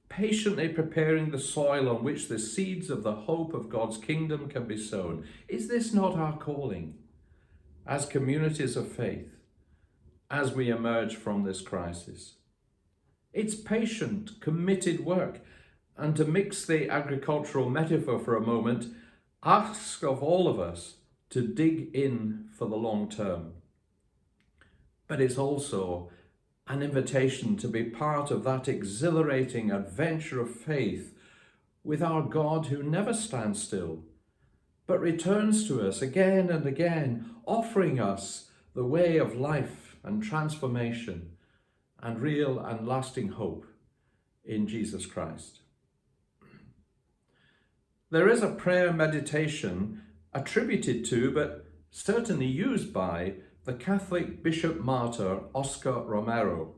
Speaker 3: Patiently preparing the soil on which the seeds of the hope of God's kingdom can be sown. Is this not our calling as communities of faith as we emerge from this crisis? It's patient, committed work. And to mix the agricultural metaphor for a moment, asks of all of us to dig in for the long term. But it's also an invitation to be part of that exhilarating adventure of faith with our God who never stands still, but returns to us again and again, offering us the way of life and transformation and real and lasting hope in Jesus Christ. There is a prayer meditation attributed to, but certainly used by, the Catholic Bishop Martyr Oscar Romero.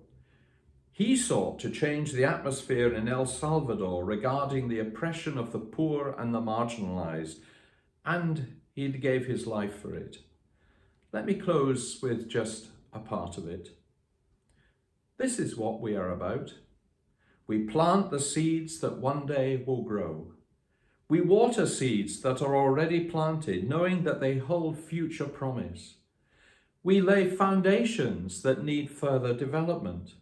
Speaker 3: He sought to change the atmosphere in El Salvador regarding the oppression of the poor and the marginalized, and he gave his life for it. Let me close with just a part of it. This is what we are about. We plant the seeds that one day will grow. We water seeds that are already planted, knowing that they hold future promise. We lay foundations that need further development.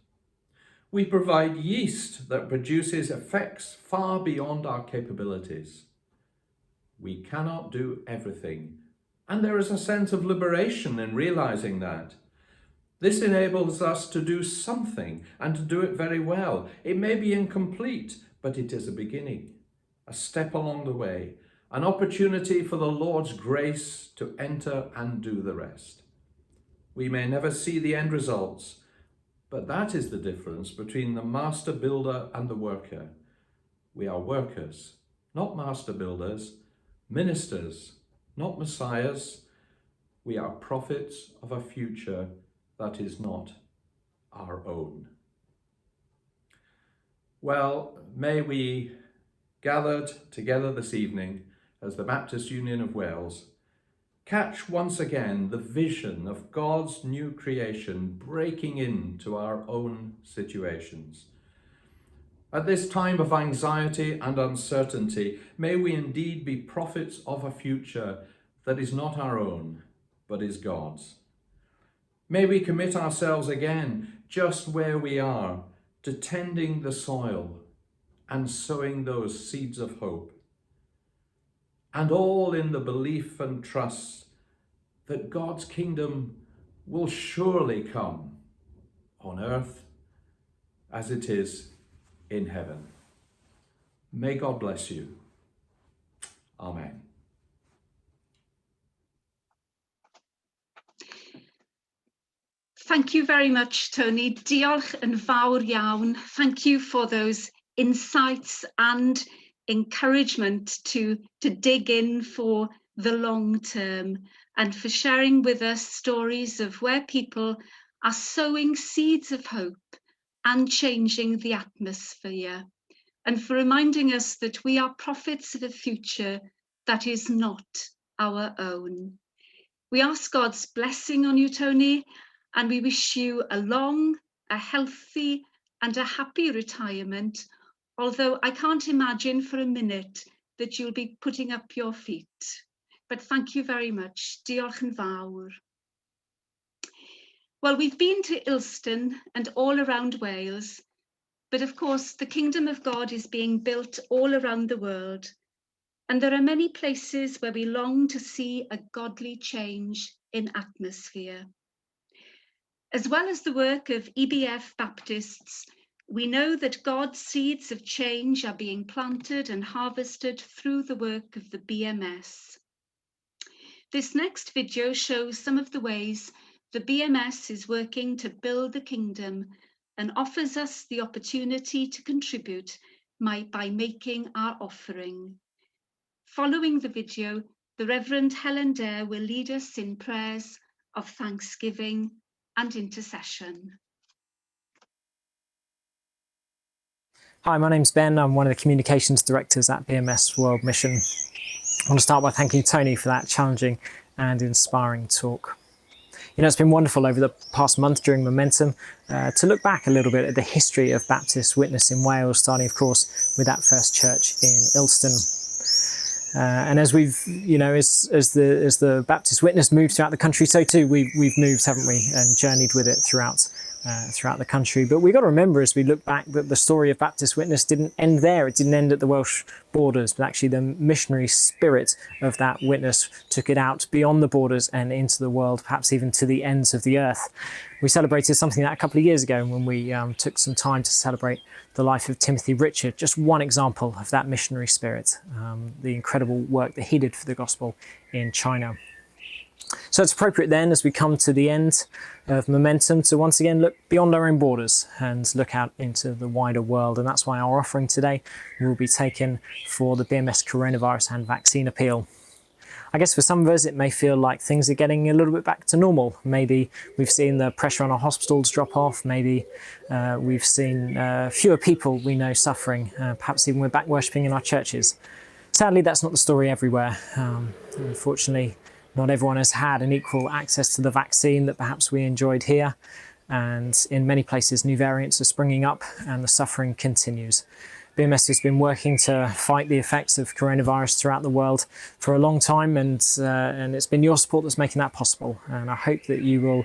Speaker 3: We provide yeast that produces effects far beyond our capabilities. We cannot do everything, and there is a sense of liberation in realizing that. This enables us to do something and to do it very well. It may be incomplete, but it is a beginning, a step along the way, an opportunity for the Lord's grace to enter and do the rest. We may never see the end results, but that is the difference between the master builder and the worker. We are workers, not master builders, ministers, not messiahs. We are prophets of a future that is not our own. Well, may we, gathered together this evening as the Baptist Union of Wales, catch once again the vision of God's new creation breaking into our own situations. At this time of anxiety and uncertainty, may we indeed be prophets of a future that is not our own, but is God's. May we commit ourselves again, just where we are, to tending the soil and sowing those seeds of hope. And all in the belief and trust that God's kingdom will surely come on earth as it is in heaven. May God bless you. Amen.
Speaker 1: Thank you very much, Tony. Diolch yn fawr iawn. Thank you for those insights and encouragement to dig in for the long term, and for sharing with us stories of where people are sowing seeds of hope and changing the atmosphere, and for reminding us that we are prophets of a future that is not our own. We ask God's blessing on you, Tony, and we wish you a long, a healthy and a happy retirement, although I can't imagine for a minute that you'll be putting up your feet. But thank you very much. Diolch yn fawr. Well, we've been to Ilston and all around Wales, but of course the kingdom of God is being built all around the world. And there are many places where we long to see a godly change in atmosphere. As well as the work of EBF Baptists, we know that God's seeds of change are being planted and harvested through the work of the BMS. This next video shows some of the ways the BMS is working to build the kingdom and offers us the opportunity to contribute by making our offering. Following the video, the Reverend Helen Dare will lead us in prayers of thanksgiving and intercession.
Speaker 15: Hi, my name's Ben. I'm one of the communications directors at BMS World Mission. I want to start by thanking Tony for that challenging and inspiring talk. You know, it's been wonderful over the past month during Momentum to look back a little bit at the history of Baptist witness in Wales, starting, of course, with that first church in Ilston. And as we've, you know, as the Baptist witness moved throughout the country, so too we've moved, haven't we, and journeyed with it throughout the country. But we've got to remember as we look back that the story of Baptist witness didn't end there. It didn't end at the Welsh borders, but actually the missionary spirit of that witness took it out beyond the borders and into the world, perhaps even to the ends of the earth. We celebrated something that a couple of years ago when we took some time to celebrate the life of Timothy Richard, just one example of that missionary spirit, the incredible work that he did for the gospel in China. So it's appropriate then, as we come to the end of Momentum, to once again look beyond our own borders and look out into the wider world. And that's why our offering today will be taken for the BMS coronavirus and vaccine appeal. I guess for some of us, it may feel like things are getting a little bit back to normal. Maybe we've seen the pressure on our hospitals drop off. Maybe we've seen fewer people we know suffering. Perhaps even we're back worshipping in our churches. Sadly, that's not the story everywhere. Unfortunately, not everyone has had an equal access to the vaccine that perhaps we enjoyed here. And in many places, new variants are springing up and the suffering continues. BMS has been working to fight the effects of coronavirus throughout the world for a long time, and it's been your support that's making that possible. And I hope that you will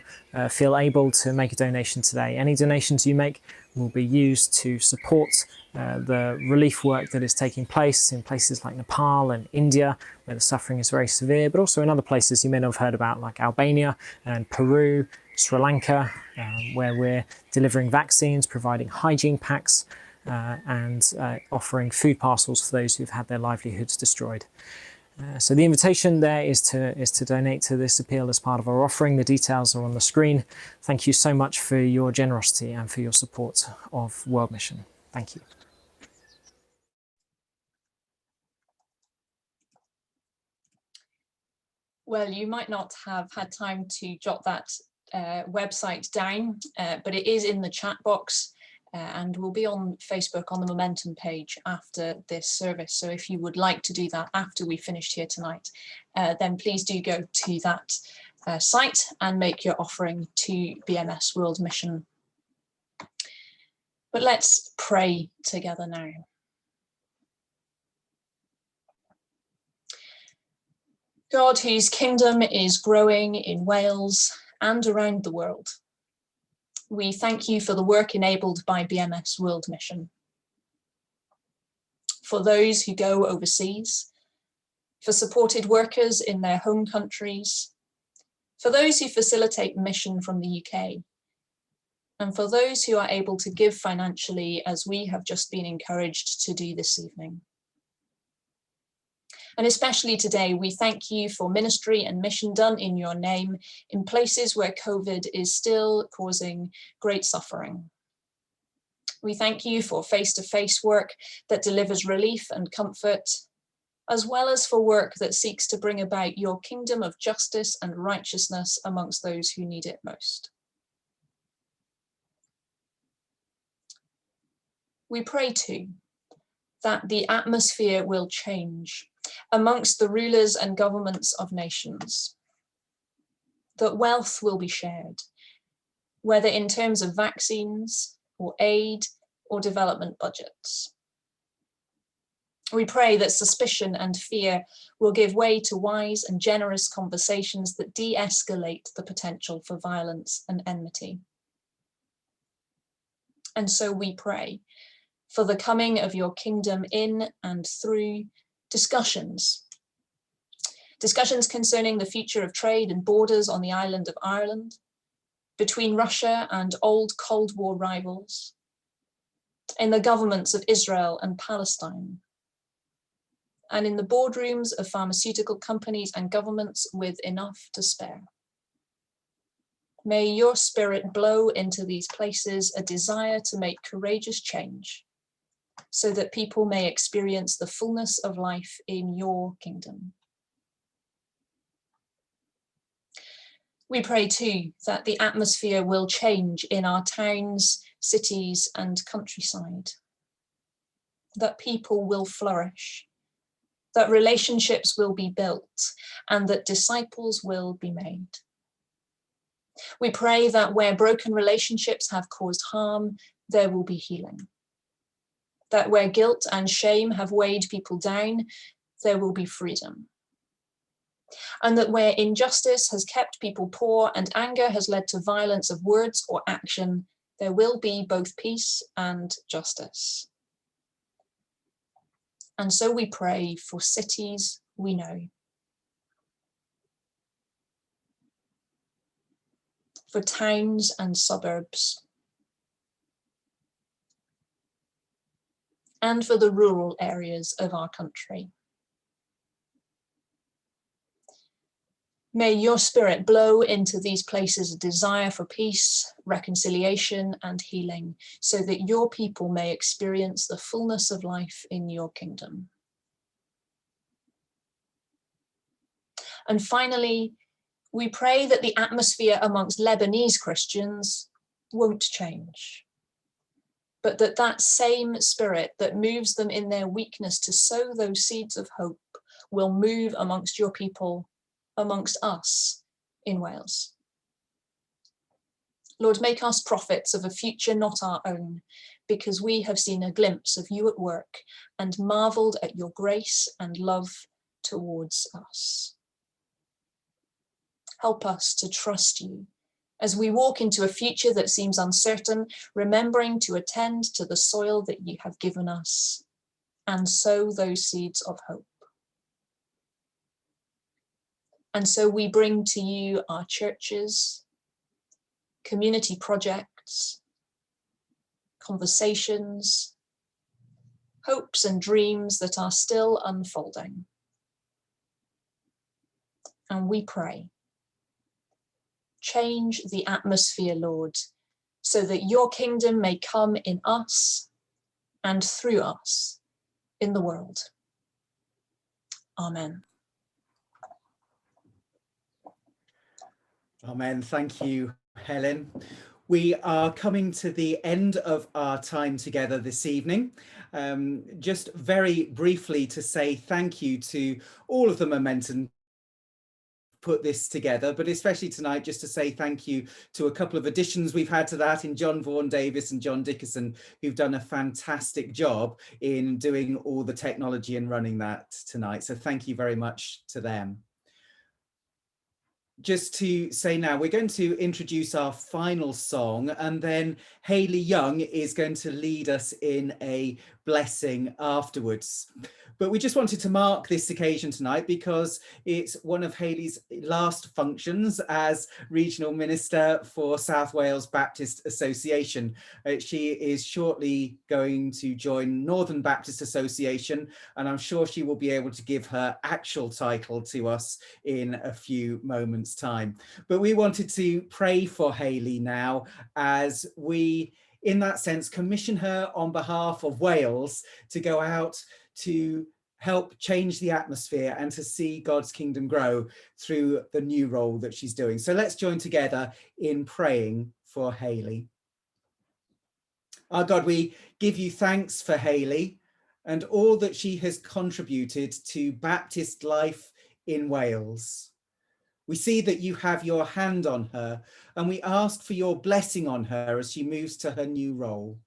Speaker 15: feel able to make a donation today. Any donations you make will be used to support the relief work that is taking place in places like Nepal and India, where the suffering is very severe, but also in other places you may not have heard about, like Albania and Peru, Sri Lanka, where we're delivering vaccines, providing hygiene packs, and offering food parcels for those who've had their livelihoods destroyed. So the invitation there is to donate to this appeal as part of our offering. The details are on the screen. Thank you so much for your generosity and for your support of World Mission. Thank you.
Speaker 16: Well, you might not have had time to jot that website down, but it is in the chat box. And will be on Facebook on the Momentum page after this service. So if you would like to do that after we finished here tonight, then please do go to that site and make your offering to BMS World Mission. But let's pray together now. God, whose kingdom is growing in Wales and around the world, we thank you for the work enabled by BMS World Mission, for those who go overseas, for supported workers in their home countries, for those who facilitate mission from the UK, and for those who are able to give financially, as we have just been encouraged to do this evening. And especially today, we thank you for ministry and mission done in your name in places where COVID is still causing great suffering. We thank you for face-to-face work that delivers relief and comfort, as well as for work that seeks to bring about your kingdom of justice and righteousness amongst those who need it most. We pray too that the atmosphere will change amongst the rulers and governments of nations, that wealth will be shared, whether in terms of vaccines or aid or development budgets. We pray that suspicion and fear will give way to wise and generous conversations that de-escalate the potential for violence and enmity. And so we pray for the coming of your kingdom in and through discussions concerning the future of trade and borders on the island of Ireland, between Russia and old Cold War rivals, in the governments of Israel and Palestine, and in the boardrooms of pharmaceutical companies and governments with enough to spare. May your spirit blow into these places a desire to make courageous change, so that people may experience the fullness of life in your kingdom. We pray too that the atmosphere will change in our towns, cities, and countryside, that people will flourish, that relationships will be built, and that disciples will be made. We pray that where broken relationships have caused harm, there will be healing. That where guilt and shame have weighed people down, there will be freedom. And that where injustice has kept people poor and anger has led to violence of words or action, there will be both peace and justice. And so we pray for cities we know, for towns and suburbs, and for the rural areas of our country. May your spirit blow into these places a desire for peace, reconciliation, and healing, so that your people may experience the fullness of life in your kingdom. And finally, we pray that the atmosphere amongst Lebanese Christians won't change, but that same spirit that moves them in their weakness to sow those seeds of hope will move amongst your people, amongst us in Wales. Lord, make us prophets of a future not our own, because we have seen a glimpse of you at work and marveled at your grace and love towards us. Help us to trust you as we walk into a future that seems uncertain, remembering to attend to the soil that you have given us and sow those seeds of hope. And so we bring to you our churches, community projects, conversations, hopes and dreams that are still unfolding. And we pray, change the atmosphere, Lord, so that your kingdom may come in us and through us in the world. Amen.
Speaker 2: Amen. Thank you, Helen. We are coming to the end of our time together this evening. Just very briefly to say thank you to all of the Momentum put this together, but especially tonight just to say thank you to a couple of additions we've had to that in John Vaughan Davis and John Dickerson, who've done a fantastic job in doing all the technology and running that tonight. So thank you very much to them. Just to say now, we're going to introduce our final song, and then Hayley Young is going to lead us in a blessing afterwards. But we just wanted to mark this occasion tonight because it's one of Hayley's last functions as Regional Minister for South Wales Baptist Association. She is shortly going to join Northern Baptist Association, and I'm sure she will be able to give her actual title to us in a few moments' time. But we wanted to pray for Hayley now as we, in that sense, commission her on behalf of Wales to go out to help change the atmosphere and to see God's kingdom grow through the new role that she's doing. So let's join together in praying for Hayley. Our God, we give you thanks for Hayley and all that she has contributed to Baptist life in Wales. We see that you have your hand on her, and we ask for your blessing on her as she moves to her new role.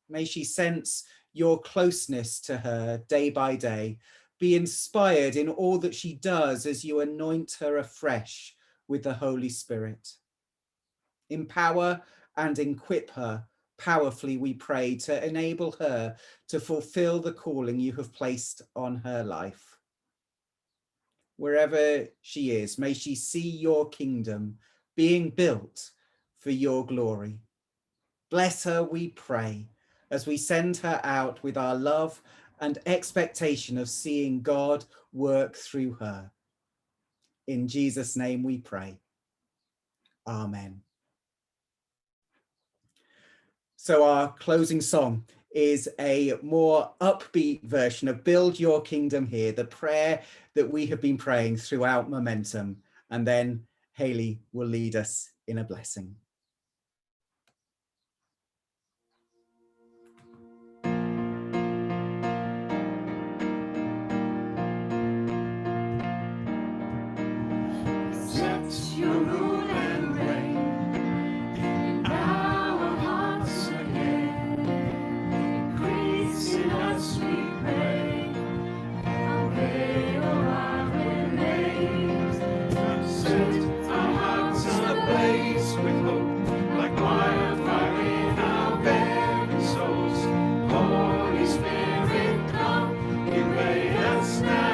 Speaker 2: May she sense your closeness to her day by day, be inspired in all that she does as you anoint her afresh with the Holy Spirit. Empower and equip her powerfully, we pray, to enable her to fulfill the calling you have placed on her life. Wherever she is, may she see your kingdom being built for your glory. Bless her, we pray, as we send her out with our love and expectation of seeing God work through her. In Jesus' name we pray. Amen. So our closing song is a more upbeat version of Build Your Kingdom Here, the prayer that we have been praying throughout Momentum. And then Hayley will lead us in a blessing.
Speaker 3: Set your rule and reign in our hearts again. Increase in us, we pray. Obey our remains. Set our hearts ablaze with hope, like wildfire in our very souls. Holy Spirit, come, invade us now.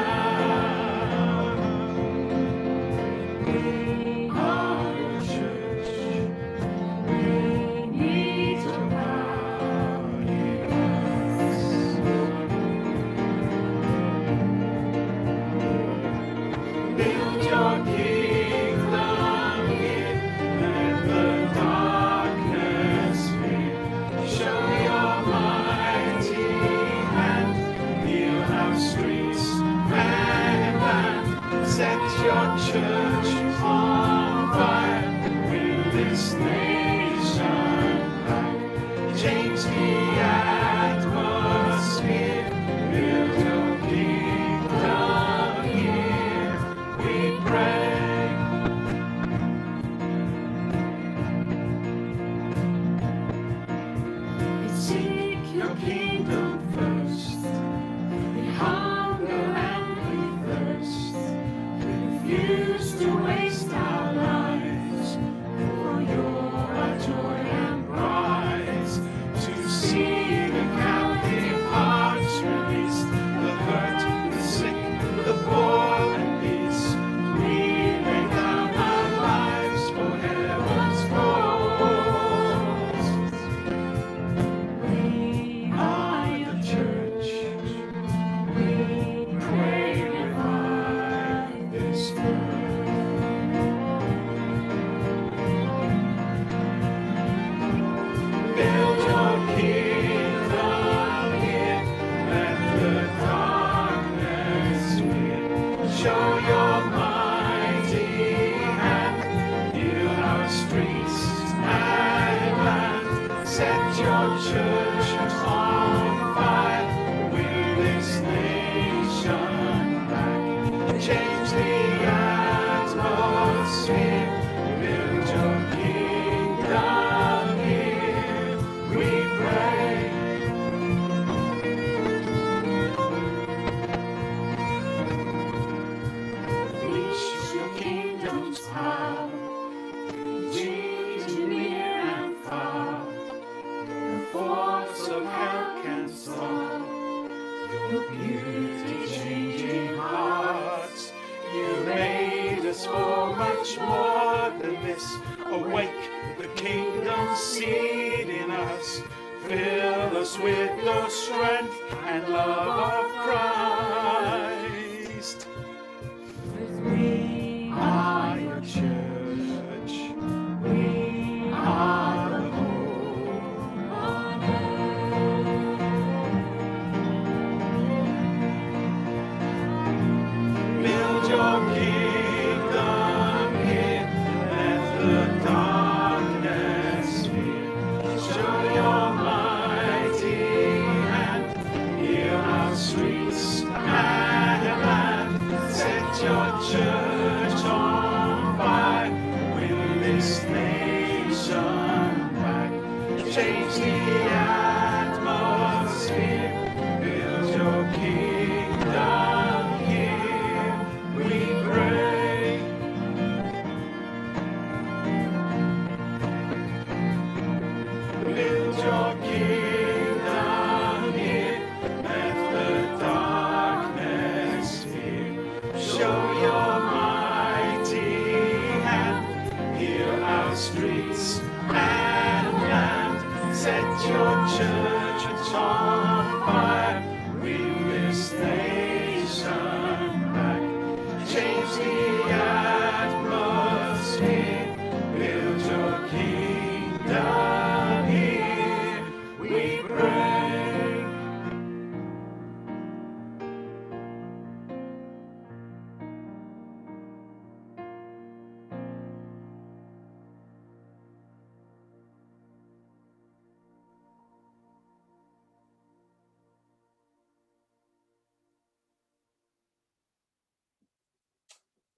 Speaker 3: Streets change the atmosphere, build your kingdom here, we pray. Build your kingdom here, let the darkness fear. Show your mighty hand, heal our streets and land. Set your church on fire, bring this nation back. Change the atmosphere, build your kingdom here, we pray.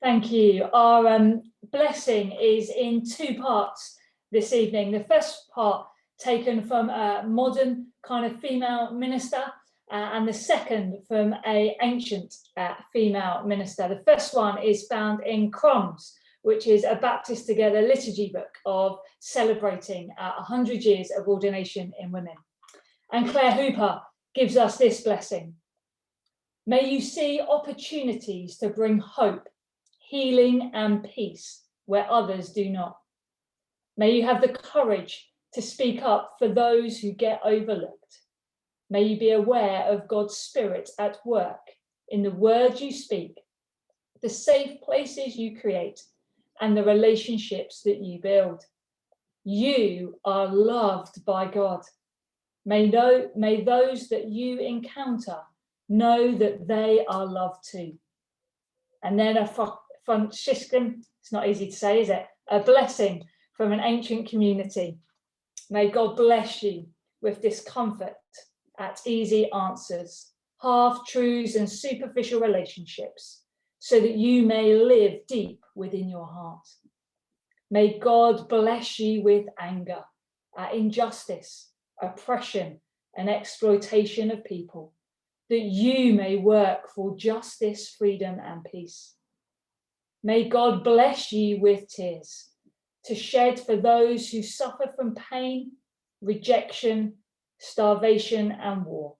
Speaker 17: Thank you. Our blessing is in two parts this evening. The first part taken from a modern kind of female minister, and the second from an ancient female minister. The first one is found in Crumbs, which is a Baptist Together liturgy book of celebrating 100 years of ordination in women. And Claire Hooper gives us this blessing. May you see opportunities to bring hope, healing and peace where others do not. May you have the courage to speak up for those who get overlooked. May you be aware of God's Spirit at work in the words you speak, the safe places you create, and the relationships that you build. You are loved by God. May those that you encounter know that they are loved too. And then a Franciscan, it's not easy to say, is it? A blessing from an ancient community. May God bless you with discomfort at easy answers, half-truths and superficial relationships, so that you may live deep within your heart. May God bless you with anger at injustice, oppression, and exploitation of people, that you may work for justice, freedom, and peace. May God bless you with tears to shed for those who suffer from pain, rejection, starvation, and war,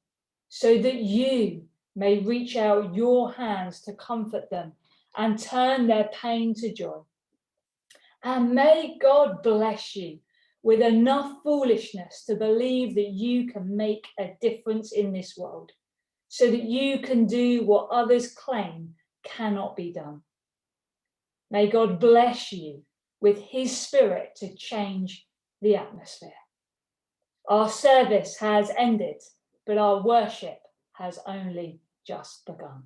Speaker 17: so that you may reach out your hands to comfort them and turn their pain to joy. And may God bless you with enough foolishness to believe that you can make a difference in this world, so that you can do what others claim cannot be done. May God bless you with his Spirit to change the atmosphere. Our service has ended, but our worship has only just begun.